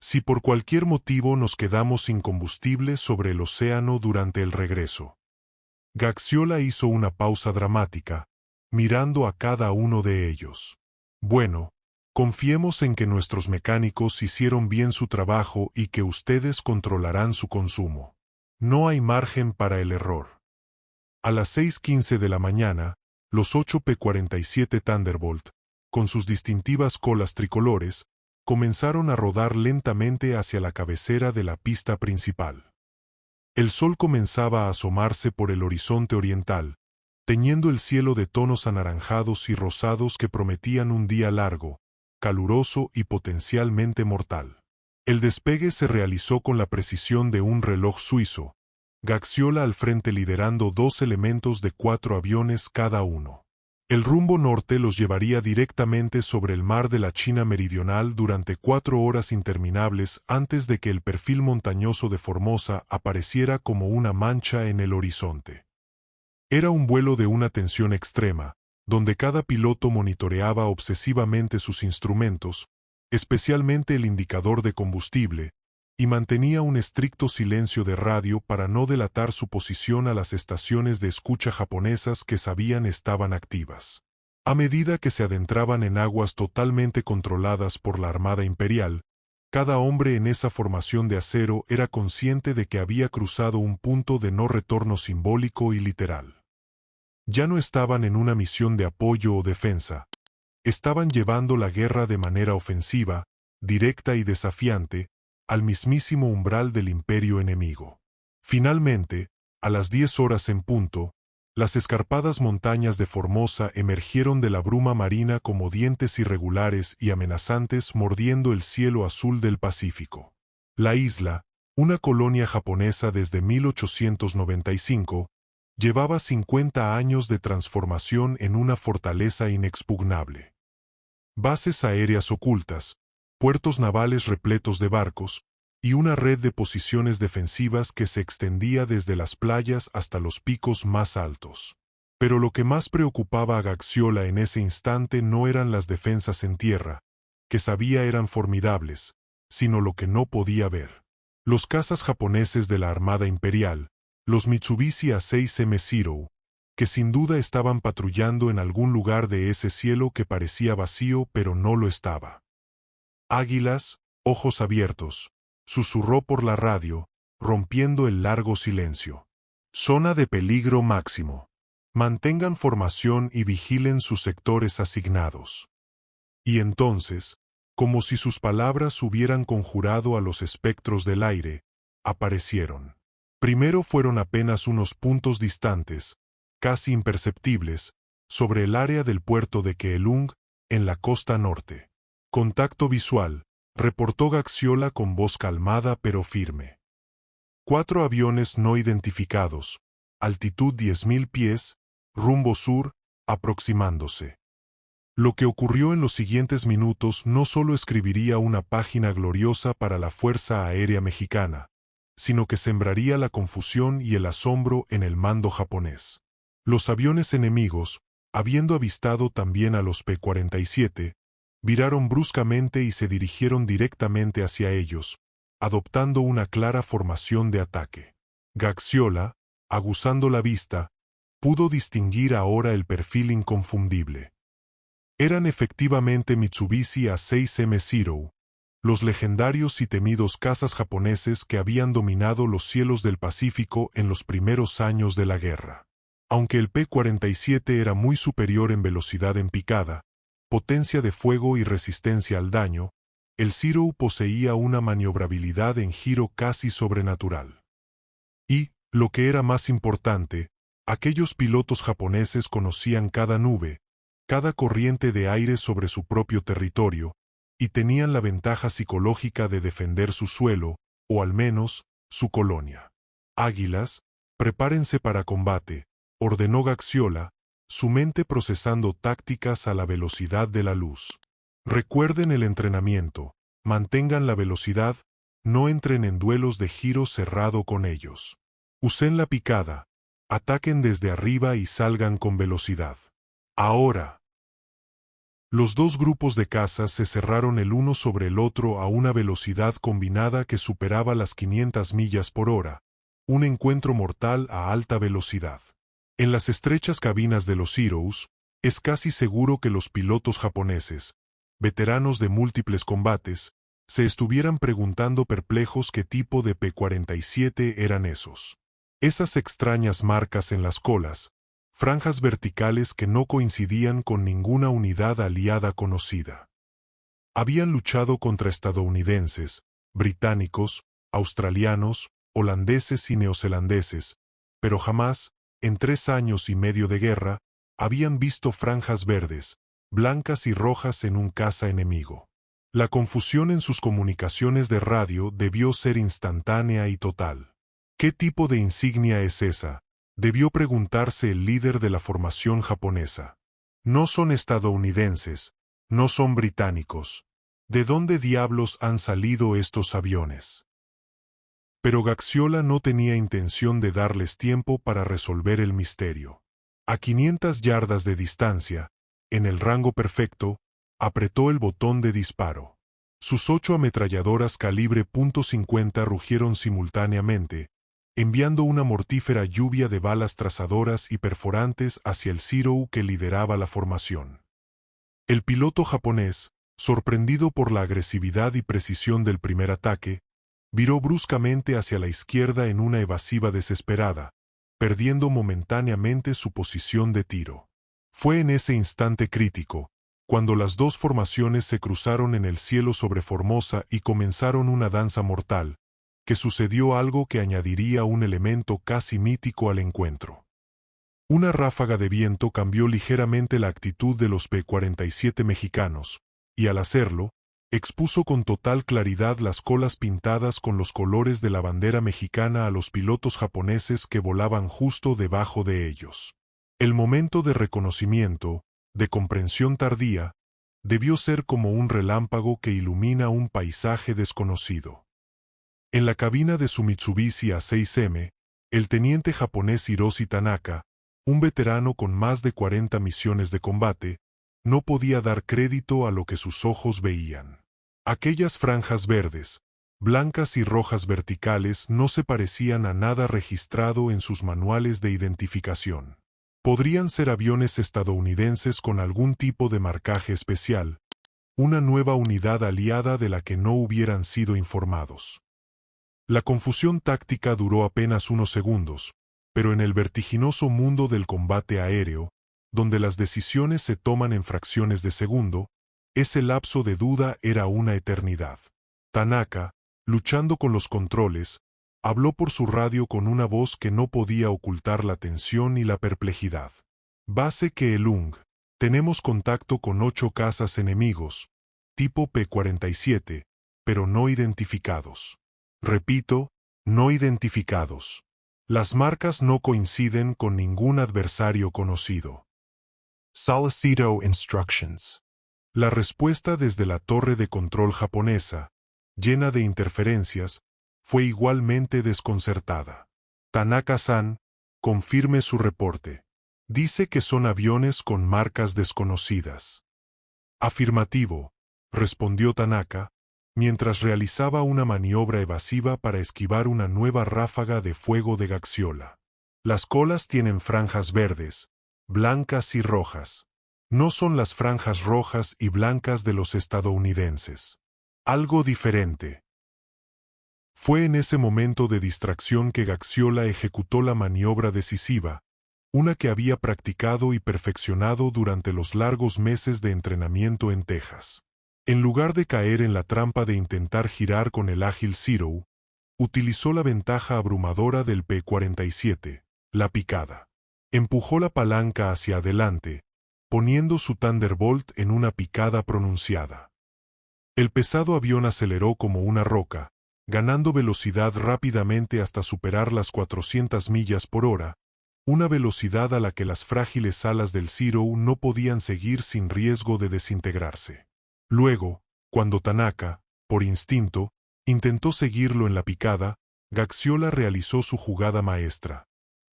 Si por cualquier motivo nos quedamos sin combustible sobre el océano durante el regreso. Gaxiola hizo una pausa dramática, mirando a cada uno de ellos. Bueno, confiemos en que nuestros mecánicos hicieron bien su trabajo y que ustedes controlarán su consumo. No hay margen para el error. A las 6:15 de la mañana, los 8 P-47 Thunderbolt, con sus distintivas colas tricolores, comenzaron a rodar lentamente hacia la cabecera de la pista principal. El sol comenzaba a asomarse por el horizonte oriental, teñiendo el cielo de tonos anaranjados y rosados que prometían un día largo, caluroso y potencialmente mortal. El despegue se realizó con la precisión de un reloj suizo, Gaxiola al frente liderando 2 elementos de 4 aviones cada uno. El rumbo norte los llevaría directamente sobre el mar de la China Meridional durante 4 horas interminables antes de que el perfil montañoso de Formosa apareciera como una mancha en el horizonte. Era un vuelo de una tensión extrema, donde cada piloto monitoreaba obsesivamente sus instrumentos, especialmente el indicador de combustible, y mantenía un estricto silencio de radio para no delatar su posición a las estaciones de escucha japonesas que sabían estaban activas. A medida que se adentraban en aguas totalmente controladas por la Armada Imperial, cada hombre en esa formación de acero era consciente de que había cruzado un punto de no retorno simbólico y literal. Ya no estaban en una misión de apoyo o defensa. Estaban llevando la guerra de manera ofensiva, directa y desafiante, al mismísimo umbral del imperio enemigo. Finalmente, a las 10 horas en punto, las escarpadas montañas de Formosa emergieron de la bruma marina como dientes irregulares y amenazantes mordiendo el cielo azul del Pacífico. La isla, una colonia japonesa desde 1895, llevaba 50 años de transformación en una fortaleza inexpugnable. Bases aéreas ocultas, puertos navales repletos de barcos, y una red de posiciones defensivas que se extendía desde las playas hasta los picos más altos. Pero lo que más preocupaba a Gaxiola en ese instante no eran las defensas en tierra, que sabía eran formidables, sino lo que no podía ver. Los cazas japoneses de la Armada Imperial, los Mitsubishi A6M Zero, que sin duda estaban patrullando en algún lugar de ese cielo que parecía vacío pero no lo estaba. Águilas, ojos abiertos, susurró por la radio, rompiendo el largo silencio. Zona de peligro máximo. Mantengan formación y vigilen sus sectores asignados. Y entonces, como si sus palabras hubieran conjurado a los espectros del aire, aparecieron. Primero fueron apenas unos puntos distantes, casi imperceptibles, sobre el área del puerto de Keelung, en la costa norte. Contacto visual, reportó Gaxiola con voz calmada pero firme. 4 aviones no identificados, altitud 10.000 pies, rumbo sur, aproximándose. Lo que ocurrió en los siguientes minutos no solo escribiría una página gloriosa para la Fuerza Aérea Mexicana, sino que sembraría la confusión y el asombro en el mando japonés. Los aviones enemigos, habiendo avistado también a los P-47, viraron bruscamente y se dirigieron directamente hacia ellos, adoptando una clara formación de ataque. Gaxiola, aguzando la vista, pudo distinguir ahora el perfil inconfundible. Eran efectivamente Mitsubishi A6M Zero, los legendarios y temidos cazas japoneses que habían dominado los cielos del Pacífico en los primeros años de la guerra. Aunque el P-47 era muy superior en velocidad en picada, potencia de fuego y resistencia al daño, el Zero poseía una maniobrabilidad en giro casi sobrenatural. Y, lo que era más importante, aquellos pilotos japoneses conocían cada nube, cada corriente de aire sobre su propio territorio, y tenían la ventaja psicológica de defender su suelo, o al menos, su colonia. Águilas, prepárense para combate, ordenó Gaxiola, su mente procesando tácticas a la velocidad de la luz. Recuerden el entrenamiento, mantengan la velocidad, no entren en duelos de giro cerrado con ellos. Usen la picada, ataquen desde arriba y salgan con velocidad. Ahora. Los dos grupos de cazas se cerraron el uno sobre el otro a una velocidad combinada que superaba las 500 millas por hora, un encuentro mortal a alta velocidad. En las estrechas cabinas de los Zeros, es casi seguro que los pilotos japoneses, veteranos de múltiples combates, se estuvieran preguntando perplejos qué tipo de P-47 eran esos. Esas extrañas marcas en las colas, franjas verticales que no coincidían con ninguna unidad aliada conocida. Habían luchado contra estadounidenses, británicos, australianos, holandeses y neozelandeses, pero jamás, en 3 años y medio de guerra, habían visto franjas verdes, blancas y rojas en un caza enemigo. La confusión en sus comunicaciones de radio debió ser instantánea y total. ¿Qué tipo de insignia es esa?, debió preguntarse el líder de la formación japonesa. No son estadounidenses, no son británicos. ¿De dónde diablos han salido estos aviones? Pero Gaxiola no tenía intención de darles tiempo para resolver el misterio. A 500 yardas de distancia, en el rango perfecto, apretó el botón de disparo. Sus 8 ametralladoras calibre .50 rugieron simultáneamente, enviando una mortífera lluvia de balas trazadoras y perforantes hacia el Zero que lideraba la formación. El piloto japonés, sorprendido por la agresividad y precisión del primer ataque, viró bruscamente hacia la izquierda en una evasiva desesperada, perdiendo momentáneamente su posición de tiro. Fue en ese instante crítico, cuando las dos formaciones se cruzaron en el cielo sobre Formosa y comenzaron una danza mortal, que sucedió algo que añadiría un elemento casi mítico al encuentro. Una ráfaga de viento cambió ligeramente la actitud de los P-47 mexicanos, y al hacerlo, expuso con total claridad las colas pintadas con los colores de la bandera mexicana a los pilotos japoneses que volaban justo debajo de ellos. El momento de reconocimiento, de comprensión tardía, debió ser como un relámpago que ilumina un paisaje desconocido. En la cabina de su Mitsubishi A6M, el teniente japonés Hiroshi Tanaka, un veterano con más de 40 misiones de combate, no podía dar crédito a lo que sus ojos veían. Aquellas franjas verdes, blancas y rojas verticales no se parecían a nada registrado en sus manuales de identificación. Podrían ser aviones estadounidenses con algún tipo de marcaje especial, una nueva unidad aliada de la que no hubieran sido informados. La confusión táctica duró apenas unos segundos, pero en el vertiginoso mundo del combate aéreo, donde las decisiones se toman en fracciones de segundo, ese lapso de duda era una eternidad. Tanaka, luchando con los controles, habló por su radio con una voz que no podía ocultar la tensión y la perplejidad. Base Keelung, tenemos contacto con 8 cazas enemigos, tipo P-47, pero no identificados. Repito, no identificados. Las marcas no coinciden con ningún adversario conocido. Solicito instructions. La respuesta desde la torre de control japonesa, llena de interferencias, fue igualmente desconcertada. Tanaka-san, confirme su reporte. Dice que son aviones con marcas desconocidas. Afirmativo, respondió Tanaka, mientras realizaba una maniobra evasiva para esquivar una nueva ráfaga de fuego de Gaxiola. Las colas tienen franjas verdes, blancas y rojas. No son las franjas rojas y blancas de los estadounidenses. Algo diferente. Fue en ese momento de distracción que Gaxiola ejecutó la maniobra decisiva, una que había practicado y perfeccionado durante los largos meses de entrenamiento en Texas. En lugar de caer en la trampa de intentar girar con el ágil Zero, utilizó la ventaja abrumadora del P-47, la picada. Empujó la palanca hacia adelante, poniendo su Thunderbolt en una picada pronunciada. El pesado avión aceleró como una roca, ganando velocidad rápidamente hasta superar las 400 millas por hora, una velocidad a la que las frágiles alas del Zero no podían seguir sin riesgo de desintegrarse. Luego, cuando Tanaka, por instinto, intentó seguirlo en la picada, Gaxiola realizó su jugada maestra.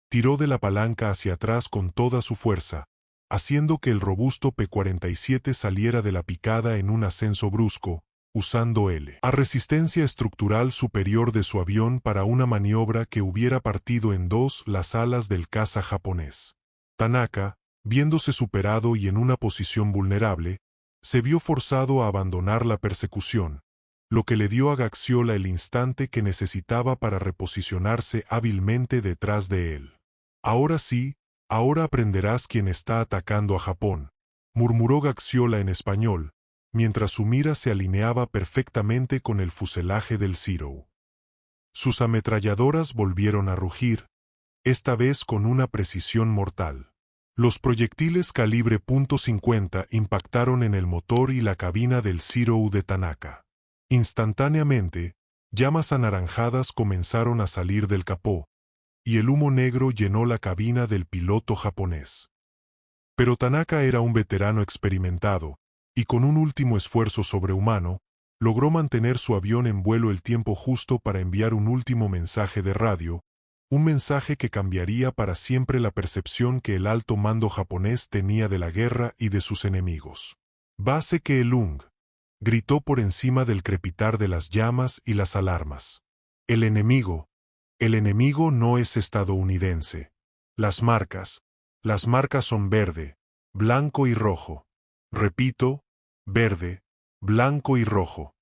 Tiró de la palanca hacia atrás con toda su fuerza, haciendo que el robusto P-47 saliera de la picada en un ascenso brusco, usando a resistencia estructural superior de su avión para una maniobra que hubiera partido en dos las alas del caza japonés. Tanaka, viéndose superado y en una posición vulnerable, se vio forzado a abandonar la persecución, lo que le dio a Gaxiola el instante que necesitaba para reposicionarse hábilmente detrás de él. Ahora sí, ahora aprenderás quién está atacando a Japón, murmuró Gaxiola en español, mientras su mira se alineaba perfectamente con el fuselaje del Zero. Sus ametralladoras volvieron a rugir, esta vez con una precisión mortal. Los proyectiles calibre .50 impactaron en el motor y la cabina del Zero de Tanaka. Instantáneamente, llamas anaranjadas comenzaron a salir del capó, y el humo negro llenó la cabina del piloto japonés. Pero Tanaka era un veterano experimentado, y con un último esfuerzo sobrehumano, logró mantener su avión en vuelo el tiempo justo para enviar un último mensaje de radio, un mensaje que cambiaría para siempre la percepción que el alto mando japonés tenía de la guerra y de sus enemigos. Base Keelung, gritó por encima del crepitar de las llamas y las alarmas. El enemigo no es estadounidense. Las marcas son verde, blanco y rojo. Repito, verde, blanco y rojo.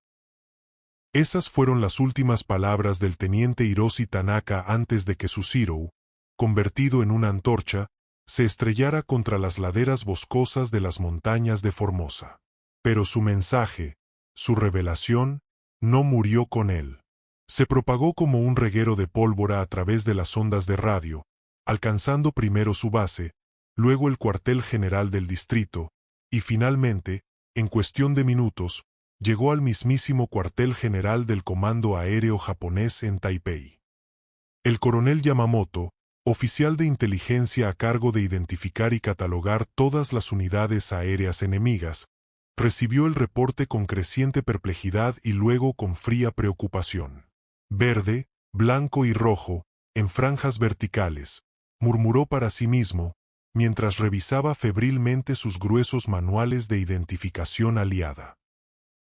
Esas fueron las últimas palabras del teniente Hiroshi Tanaka antes de que su Zero, convertido en una antorcha, se estrellara contra las laderas boscosas de las montañas de Formosa. Pero su mensaje, su revelación, no murió con él. Se propagó como un reguero de pólvora a través de las ondas de radio, alcanzando primero su base, luego el cuartel general del distrito, y finalmente, en cuestión de minutos, llegó al mismísimo cuartel general del Comando Aéreo Japonés en Taipei. El coronel Yamamoto, oficial de inteligencia a cargo de identificar y catalogar todas las unidades aéreas enemigas, recibió el reporte con creciente perplejidad y luego con fría preocupación. Verde, blanco y rojo, en franjas verticales, murmuró para sí mismo, mientras revisaba febrilmente sus gruesos manuales de identificación aliada.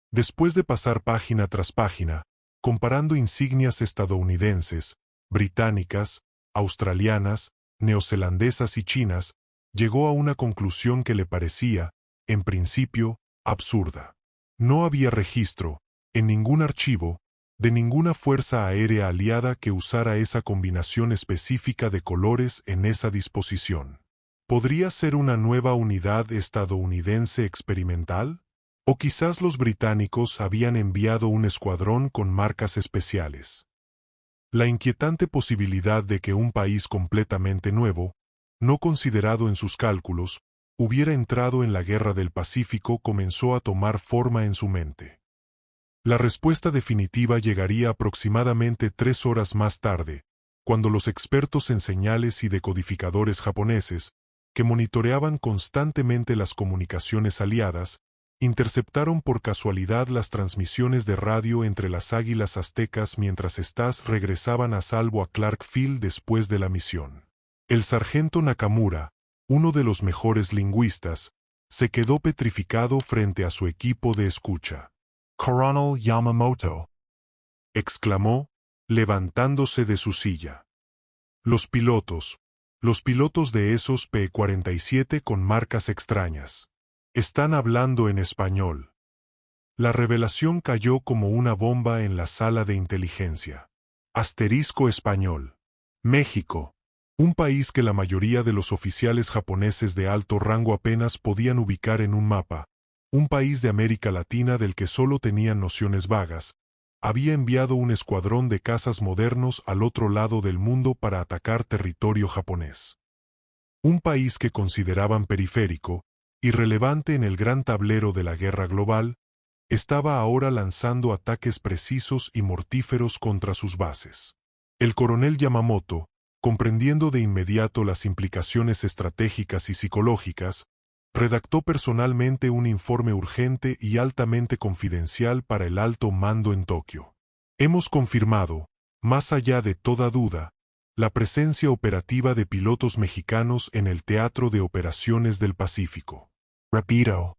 Después de pasar página tras página, comparando insignias estadounidenses, británicas, australianas, neozelandesas y chinas, llegó a una conclusión que le parecía, en principio, absurda. No había registro, en ningún archivo, de ninguna fuerza aérea aliada que usara esa combinación específica de colores en esa disposición. ¿Podría ser una nueva unidad estadounidense experimental? ¿O quizás los británicos habían enviado un escuadrón con marcas especiales? La inquietante posibilidad de que un país completamente nuevo, no considerado en sus cálculos, hubiera entrado en la Guerra del Pacífico comenzó a tomar forma en su mente. La respuesta definitiva llegaría aproximadamente 3 horas más tarde, cuando los expertos en señales y decodificadores japoneses, que monitoreaban constantemente las comunicaciones aliadas, interceptaron por casualidad las transmisiones de radio entre las águilas aztecas mientras éstas regresaban a salvo a Clark Field después de la misión. El sargento Nakamura, uno de los mejores lingüistas, se quedó petrificado frente a su equipo de escucha. «Coronel Yamamoto», exclamó, levantándose de su silla. Los pilotos de esos P-47 con marcas extrañas. Están hablando en español. La revelación cayó como una bomba en la sala de inteligencia. Asterisco español. México. Un país que la mayoría de los oficiales japoneses de alto rango apenas podían ubicar en un mapa. Un país de América Latina del que solo tenían nociones vagas. Había enviado un escuadrón de cazas modernos al otro lado del mundo para atacar territorio japonés. Un país que consideraban periférico, irrelevante en el gran tablero de la guerra global, estaba ahora lanzando ataques precisos y mortíferos contra sus bases. El coronel Yamamoto, comprendiendo de inmediato las implicaciones estratégicas y psicológicas, redactó personalmente un informe urgente y altamente confidencial para el alto mando en Tokio. Hemos confirmado, más allá de toda duda, la presencia operativa de pilotos mexicanos en el Teatro de Operaciones del Pacífico. Repito.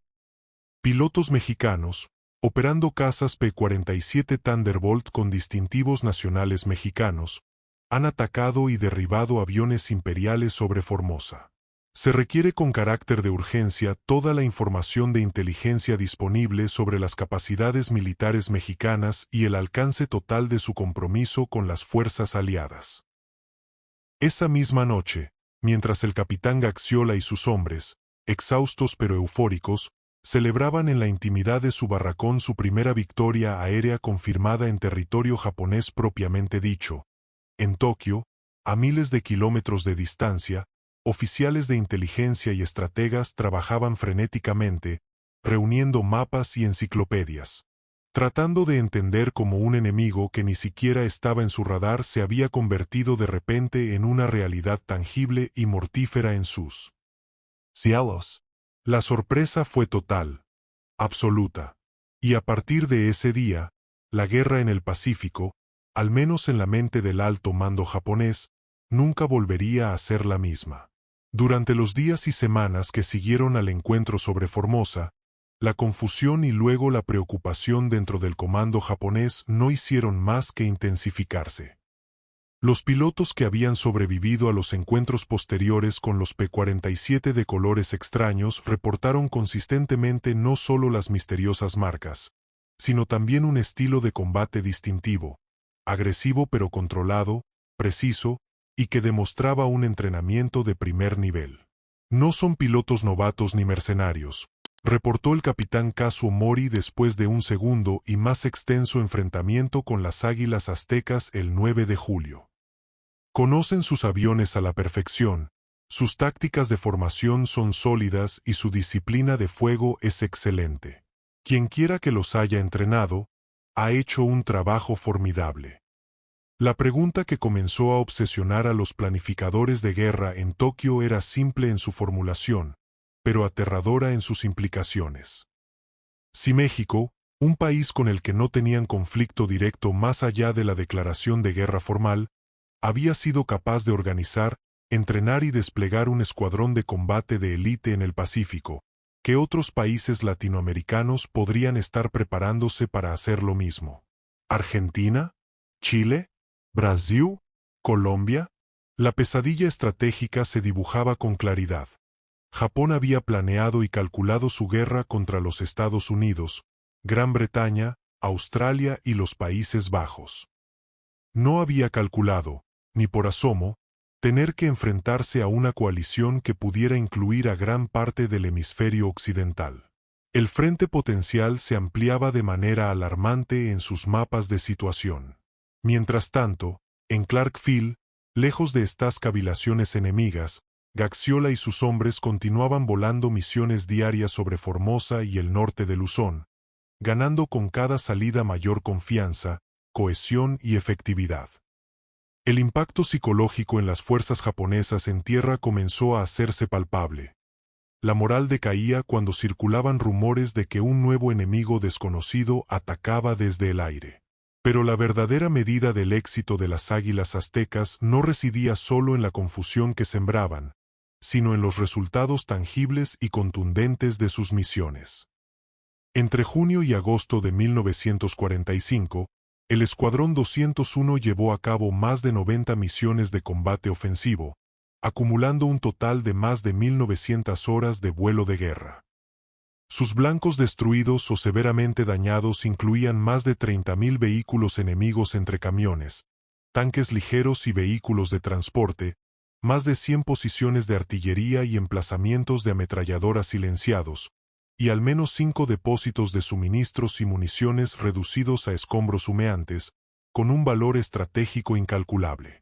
Pilotos mexicanos, operando cazas P-47 Thunderbolt con distintivos nacionales mexicanos, han atacado y derribado aviones imperiales sobre Formosa. Se requiere con carácter de urgencia toda la información de inteligencia disponible sobre las capacidades militares mexicanas y el alcance total de su compromiso con las fuerzas aliadas. Esa misma noche, mientras el capitán Gaxiola y sus hombres, exhaustos pero eufóricos, celebraban en la intimidad de su barracón su primera victoria aérea confirmada en territorio japonés propiamente dicho, en Tokio, a miles de kilómetros de distancia, oficiales de inteligencia y estrategas trabajaban frenéticamente, reuniendo mapas y enciclopedias, tratando de entender cómo un enemigo que ni siquiera estaba en su radar se había convertido de repente en una realidad tangible y mortífera en sus cielos. La sorpresa fue total, absoluta, y a partir de ese día, la guerra en el Pacífico, al menos en la mente del alto mando japonés, nunca volvería a ser la misma. Durante los días y semanas que siguieron al encuentro sobre Formosa, la confusión y luego la preocupación dentro del comando japonés no hicieron más que intensificarse. Los pilotos que habían sobrevivido a los encuentros posteriores con los P-47 de colores extraños reportaron consistentemente no solo las misteriosas marcas, sino también un estilo de combate distintivo, agresivo pero controlado, preciso, y que demostraba un entrenamiento de primer nivel. No son pilotos novatos ni mercenarios, reportó el capitán Kazuo Mori después de un segundo y más extenso enfrentamiento con las Águilas Aztecas el 9 de julio. Conocen sus aviones a la perfección, sus tácticas de formación son sólidas y su disciplina de fuego es excelente. Quienquiera que los haya entrenado, ha hecho un trabajo formidable. La pregunta que comenzó a obsesionar a los planificadores de guerra en Tokio era simple en su formulación, pero aterradora en sus implicaciones. Si México, un país con el que no tenían conflicto directo más allá de la declaración de guerra formal, había sido capaz de organizar, entrenar y desplegar un escuadrón de combate de élite en el Pacífico, que otros países latinoamericanos podrían estar preparándose para hacer lo mismo. ¿Argentina? ¿Chile? ¿Brasil? ¿Colombia? La pesadilla estratégica se dibujaba con claridad. Japón había planeado y calculado su guerra contra los Estados Unidos, Gran Bretaña, Australia y los Países Bajos. No había calculado, ni por asomo, tener que enfrentarse a una coalición que pudiera incluir a gran parte del hemisferio occidental. El frente potencial se ampliaba de manera alarmante en sus mapas de situación. Mientras tanto, en Clarkfield, lejos de estas cavilaciones enemigas, Gaxiola y sus hombres continuaban volando misiones diarias sobre Formosa y el norte de Luzón, ganando con cada salida mayor confianza, cohesión y efectividad. El impacto psicológico en las fuerzas japonesas en tierra comenzó a hacerse palpable. La moral decaía cuando circulaban rumores de que un nuevo enemigo desconocido atacaba desde el aire. Pero la verdadera medida del éxito de las águilas aztecas no residía solo en la confusión que sembraban, sino en los resultados tangibles y contundentes de sus misiones. Entre junio y agosto de 1945, el Escuadrón 201 llevó a cabo más de 90 misiones de combate ofensivo, acumulando un total de más de 1.900 horas de vuelo de guerra. Sus blancos destruidos o severamente dañados incluían más de 30.000 vehículos enemigos entre camiones, tanques ligeros y vehículos de transporte, más de 100 posiciones de artillería y emplazamientos de ametralladoras silenciados, y al menos 5 depósitos de suministros y municiones reducidos a escombros humeantes, con un valor estratégico incalculable.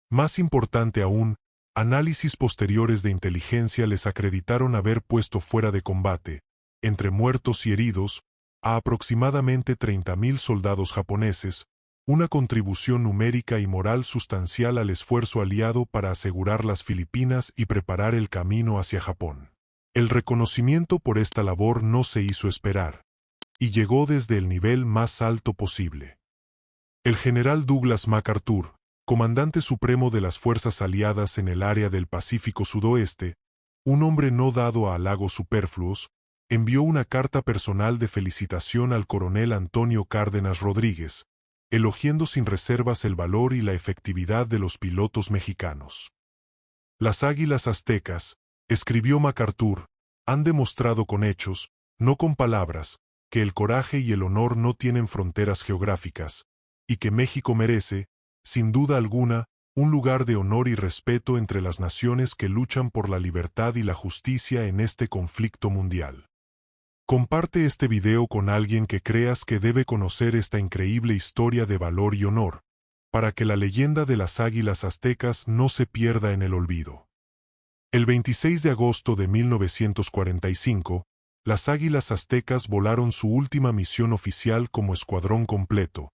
Más importante aún, análisis posteriores de inteligencia les acreditaron haber puesto fuera de combate, entre muertos y heridos, a aproximadamente 30.000 soldados japoneses, una contribución numérica y moral sustancial al esfuerzo aliado para asegurar las Filipinas y preparar el camino hacia Japón. El reconocimiento por esta labor no se hizo esperar, y llegó desde el nivel más alto posible. El general Douglas MacArthur, comandante supremo de las fuerzas aliadas en el área del Pacífico Sudoeste, un hombre no dado a halagos superfluos, envió una carta personal de felicitación al coronel Antonio Cárdenas Rodríguez, elogiando sin reservas el valor y la efectividad de los pilotos mexicanos. Las águilas aztecas, escribió MacArthur, han demostrado con hechos, no con palabras, que el coraje y el honor no tienen fronteras geográficas, y que México merece, sin duda alguna, un lugar de honor y respeto entre las naciones que luchan por la libertad y la justicia en este conflicto mundial. Comparte este video con alguien que creas que debe conocer esta increíble historia de valor y honor, para que la leyenda de las águilas aztecas no se pierda en el olvido. El 26 de agosto de 1945, las águilas aztecas volaron su última misión oficial como escuadrón completo,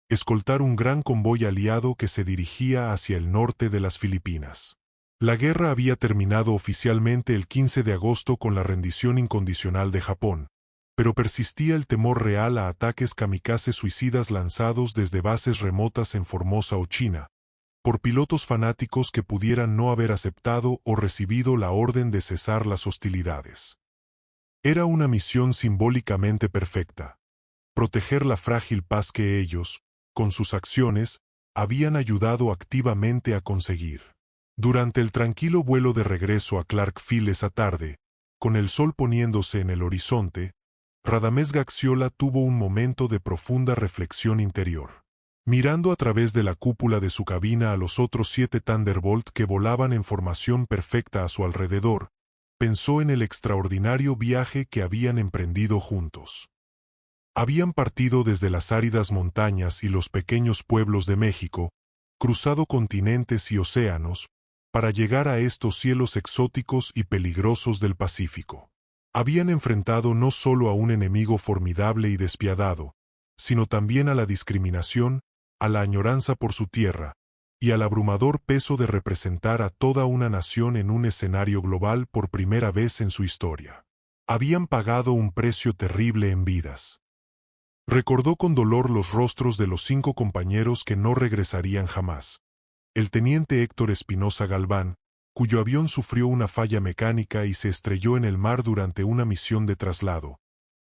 escoltar un gran convoy aliado que se dirigía hacia el norte de las Filipinas. La guerra había terminado oficialmente el 15 de agosto con la rendición incondicional de Japón, pero persistía el temor real a ataques kamikaze suicidas lanzados desde bases remotas en Formosa o China, por pilotos fanáticos que pudieran no haber aceptado o recibido la orden de cesar las hostilidades. Era una misión simbólicamente perfecta: proteger la frágil paz que ellos, con sus acciones, habían ayudado activamente a conseguir. Durante el tranquilo vuelo de regreso a Clarkfield esa tarde, con el sol poniéndose en el horizonte, Radamés Gaxiola tuvo un momento de profunda reflexión interior. Mirando a través de la cúpula de su cabina a los otros 7 Thunderbolt que volaban en formación perfecta a su alrededor, pensó en el extraordinario viaje que habían emprendido juntos. Habían partido desde las áridas montañas y los pequeños pueblos de México, cruzado continentes y océanos, para llegar a estos cielos exóticos y peligrosos del Pacífico. Habían enfrentado no solo a un enemigo formidable y despiadado, sino también a la discriminación, a la añoranza por su tierra, y al abrumador peso de representar a toda una nación en un escenario global por primera vez en su historia. Habían pagado un precio terrible en vidas. Recordó con dolor los rostros de los 5 compañeros que no regresarían jamás. el teniente Héctor Espinosa Galván, cuyo avión sufrió una falla mecánica y se estrelló en el mar durante una misión de traslado.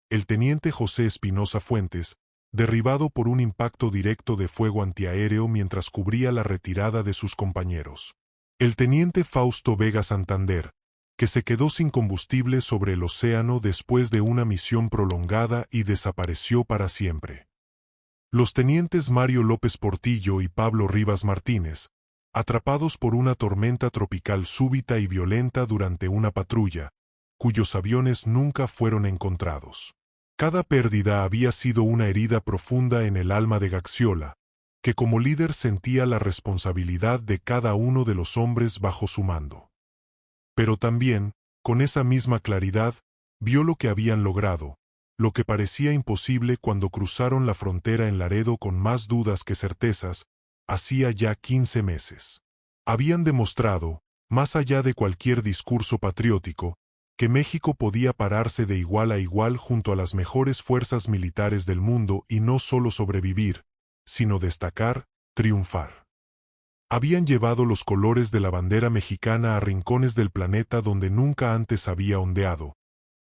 El teniente José Espinosa Fuentes, derribado por un impacto directo de fuego antiaéreo mientras cubría la retirada de sus compañeros. El teniente Fausto Vega Santander, que se quedó sin combustible sobre el océano después de una misión prolongada y desapareció para siempre. Los tenientes Mario López Portillo y Pablo Rivas Martínez, atrapados por una tormenta tropical súbita y violenta durante una patrulla, cuyos aviones nunca fueron encontrados. Cada pérdida había sido una herida profunda en el alma de Gaxiola, que como líder sentía la responsabilidad de cada uno de los hombres bajo su mando. Pero también, con esa misma claridad, vio lo que habían logrado, lo que parecía imposible cuando cruzaron la frontera en Laredo con más dudas que certezas, hacía ya 15 meses. Habían demostrado, más allá de cualquier discurso patriótico, que México podía pararse de igual a igual junto a las mejores fuerzas militares del mundo y no solo sobrevivir, sino destacar, triunfar. Habían llevado los colores de la bandera mexicana a rincones del planeta donde nunca antes había ondeado,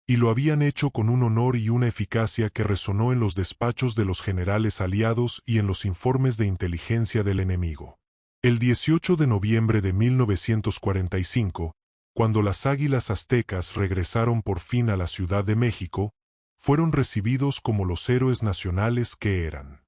y lo habían hecho con un honor y una eficacia que resonó en los despachos de los generales aliados y en los informes de inteligencia del enemigo. El 18 de noviembre de 1945, cuando las Águilas Aztecas regresaron por fin a la Ciudad de México, fueron recibidos como los héroes nacionales que eran.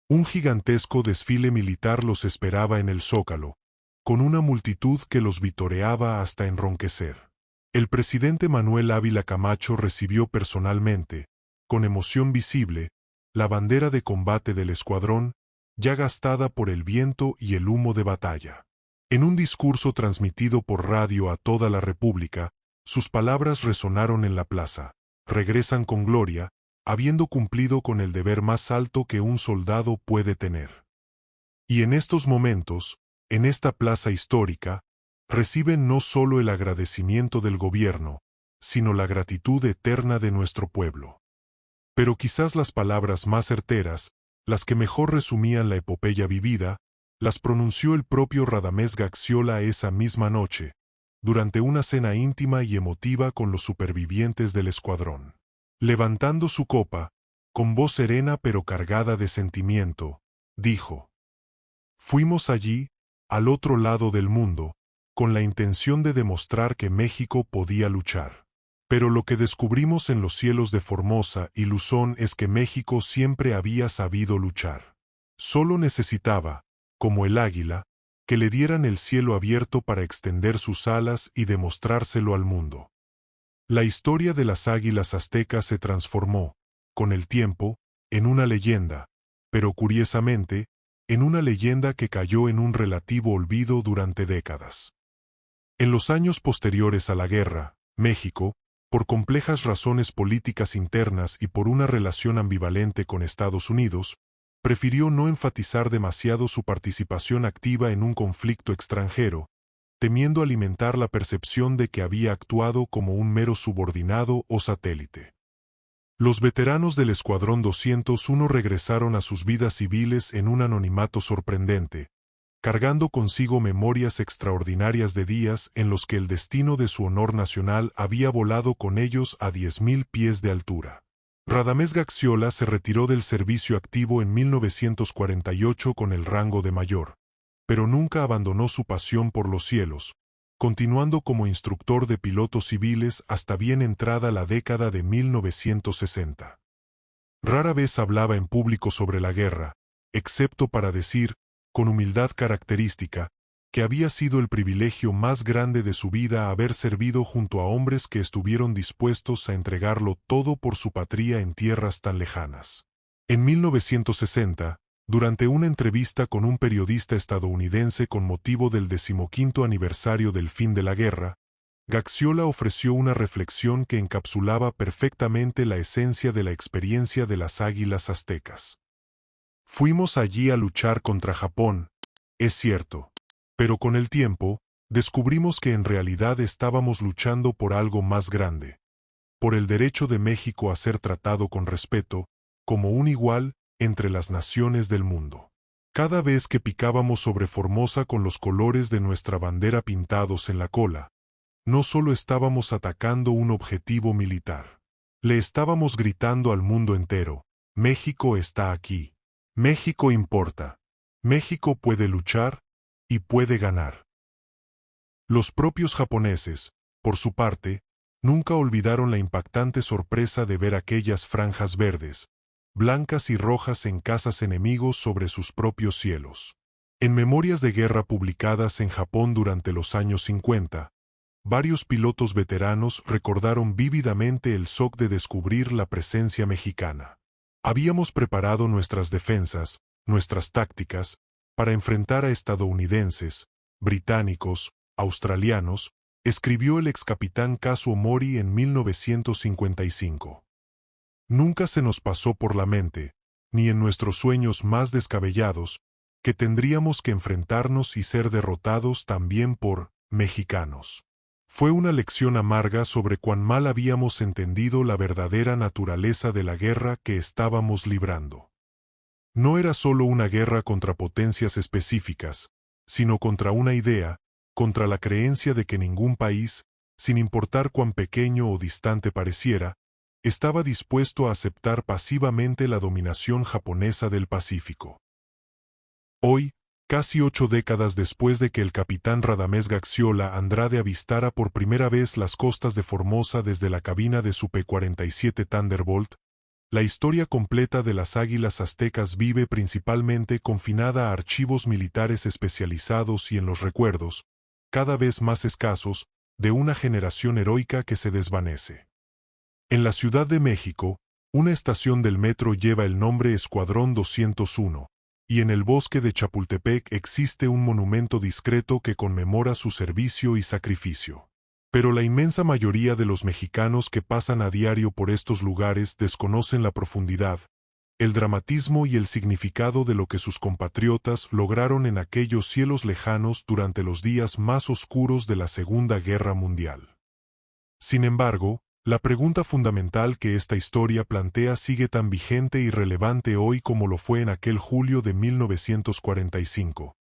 Un gigantesco desfile militar los esperaba en el Zócalo, con una multitud que los vitoreaba hasta enronquecer. El presidente Manuel Ávila Camacho recibió personalmente, con emoción visible, la bandera de combate del escuadrón, ya gastada por el viento y el humo de batalla. En un discurso transmitido por radio a toda la República, sus palabras resonaron en la plaza: regresan con gloria, habiendo cumplido con el deber más alto que un soldado puede tener. Y en estos momentos, en esta plaza histórica, reciben no solo el agradecimiento del gobierno, sino la gratitud eterna de nuestro pueblo. Pero quizás las palabras más certeras, las que mejor resumían la epopeya vivida, las pronunció el propio Radamés Gaxiola esa misma noche, durante una cena íntima y emotiva con los supervivientes del escuadrón. Levantando su copa, con voz serena pero cargada de sentimiento, dijo: fuimos allí, al otro lado del mundo, con la intención de demostrar que México podía luchar. Pero lo que descubrimos en los cielos de Formosa y Luzón es que México siempre había sabido luchar. Solo necesitaba, como el águila, que le dieran el cielo abierto para extender sus alas y demostrárselo al mundo. La historia de las águilas aztecas se transformó, con el tiempo, en una leyenda, pero curiosamente, en una leyenda que cayó en un relativo olvido durante décadas. En los años posteriores a la guerra, México, por complejas razones políticas internas y por una relación ambivalente con Estados Unidos, prefirió no enfatizar demasiado su participación activa en un conflicto extranjero, temiendo alimentar la percepción de que había actuado como un mero subordinado o satélite. Los veteranos del Escuadrón 201 regresaron a sus vidas civiles en un anonimato sorprendente, cargando consigo memorias extraordinarias de días en los que el destino de su honor nacional había volado con ellos a 10.000 pies de altura. Radamés Gaxiola se retiró del servicio activo en 1948 con el rango de mayor, pero nunca abandonó su pasión por los cielos, continuando como instructor de pilotos civiles hasta bien entrada la década de 1960. Rara vez hablaba en público sobre la guerra, excepto para decir, con humildad característica, que había sido el privilegio más grande de su vida haber servido junto a hombres que estuvieron dispuestos a entregarlo todo por su patria en tierras tan lejanas. En 1960, durante una entrevista con un periodista estadounidense con motivo del 15º aniversario del fin de la guerra, Gaxiola ofreció una reflexión que encapsulaba perfectamente la esencia de la experiencia de las águilas aztecas. Fuimos allí a luchar contra Japón, es cierto. Pero con el tiempo, descubrimos que en realidad estábamos luchando por algo más grande, por el derecho de México a ser tratado con respeto, como un igual, entre las naciones del mundo. Cada vez que picábamos sobre Formosa con los colores de nuestra bandera pintados en la cola, no solo estábamos atacando un objetivo militar. Le estábamos gritando al mundo entero: México está aquí. México importa. México puede luchar y puede ganar. Los propios japoneses, por su parte, nunca olvidaron la impactante sorpresa de ver aquellas franjas verdes, blancas y rojas en cazas enemigos sobre sus propios cielos. En memorias de guerra publicadas en Japón durante los años 50, varios pilotos veteranos recordaron vívidamente el shock de descubrir la presencia mexicana. Habíamos preparado nuestras defensas, nuestras tácticas, para enfrentar a estadounidenses, británicos, australianos, escribió el excapitán Kazuo Mori en 1955. Nunca se nos pasó por la mente, ni en nuestros sueños más descabellados, que tendríamos que enfrentarnos y ser derrotados también por mexicanos. Fue una lección amarga sobre cuán mal habíamos entendido la verdadera naturaleza de la guerra que estábamos librando. No era solo una guerra contra potencias específicas, sino contra una idea, contra la creencia de que ningún país, sin importar cuán pequeño o distante pareciera, estaba dispuesto a aceptar pasivamente la dominación japonesa del Pacífico. Hoy, casi 8 décadas después de que el capitán Radamés Gaxiola Andrade avistara por primera vez las costas de Formosa desde la cabina de su P-47 Thunderbolt, la historia completa de las águilas aztecas vive principalmente confinada a archivos militares especializados y en los recuerdos, cada vez más escasos, de una generación heroica que se desvanece. En la Ciudad de México, una estación del metro lleva el nombre Escuadrón 201, y en el bosque de Chapultepec existe un monumento discreto que conmemora su servicio y sacrificio. Pero la inmensa mayoría de los mexicanos que pasan a diario por estos lugares desconocen la profundidad, el dramatismo y el significado de lo que sus compatriotas lograron en aquellos cielos lejanos durante los días más oscuros de la Segunda Guerra Mundial. Sin embargo, la pregunta fundamental que esta historia plantea sigue tan vigente y relevante hoy como lo fue en aquel julio de 1945.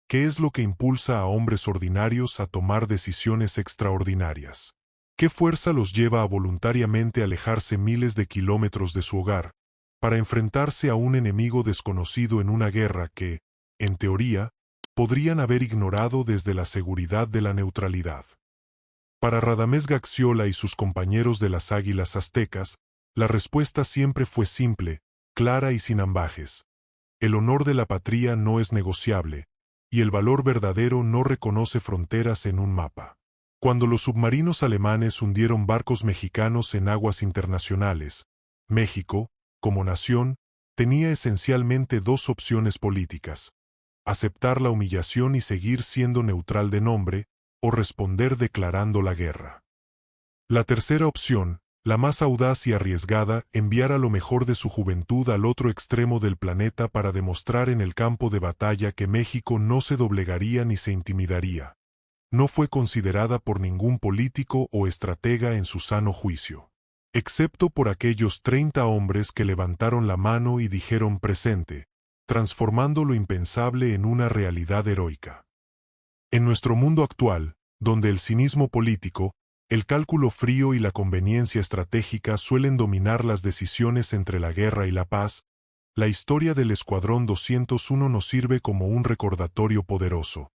¿Qué es lo que impulsa a hombres ordinarios a tomar decisiones extraordinarias? ¿Qué fuerza los lleva a voluntariamente alejarse miles de kilómetros de su hogar, para enfrentarse a un enemigo desconocido en una guerra que, en teoría, podrían haber ignorado desde la seguridad de la neutralidad? Para Radamés Gaxiola y sus compañeros de las Águilas Aztecas, la respuesta siempre fue simple, clara y sin ambages. El honor de la patria no es negociable, y el valor verdadero no reconoce fronteras en un mapa. Cuando los submarinos alemanes hundieron barcos mexicanos en aguas internacionales, México, como nación, tenía esencialmente dos opciones políticas: aceptar la humillación y seguir siendo neutral de nombre, o responder declarando la guerra. La tercera opción, la más audaz y arriesgada, enviara lo mejor de su juventud al otro extremo del planeta para demostrar en el campo de batalla que México no se doblegaría ni se intimidaría. No fue considerada por ningún político o estratega en su sano juicio, excepto por aquellos 30 hombres que levantaron la mano y dijeron presente, transformando lo impensable en una realidad heroica. En nuestro mundo actual, donde el cinismo político, el cálculo frío y la conveniencia estratégica suelen dominar las decisiones entre la guerra y la paz, la historia del Escuadrón 201 nos sirve como un recordatorio poderoso.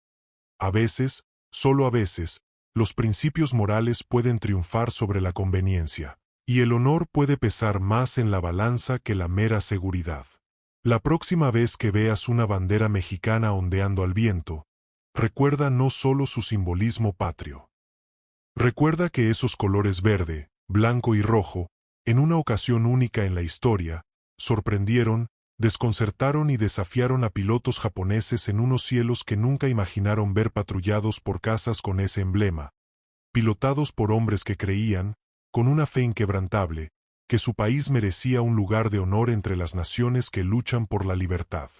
A veces, solo a veces, los principios morales pueden triunfar sobre la conveniencia, y el honor puede pesar más en la balanza que la mera seguridad. La próxima vez que veas una bandera mexicana ondeando al viento, recuerda no solo su simbolismo patrio. Recuerda que esos colores verde, blanco y rojo, en una ocasión única en la historia, sorprendieron, desconcertaron y desafiaron a pilotos japoneses en unos cielos que nunca imaginaron ver patrullados por cazas con ese emblema, pilotados por hombres que creían, con una fe inquebrantable, que su país merecía un lugar de honor entre las naciones que luchan por la libertad.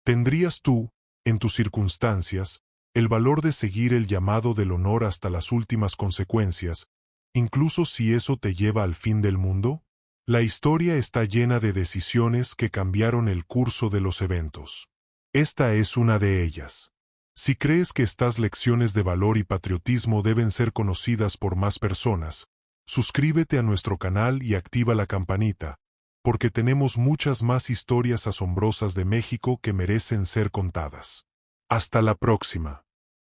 ¿Tendrías tú, en tus circunstancias, el valor de seguir el llamado del honor hasta las últimas consecuencias, incluso si eso te lleva al fin del mundo? La historia está llena de decisiones que cambiaron el curso de los eventos. Esta es una de ellas. Si crees que estas lecciones de valor y patriotismo deben ser conocidas por más personas, suscríbete a nuestro canal y activa la campanita, porque tenemos muchas más historias asombrosas de México que merecen ser contadas. Hasta la próxima.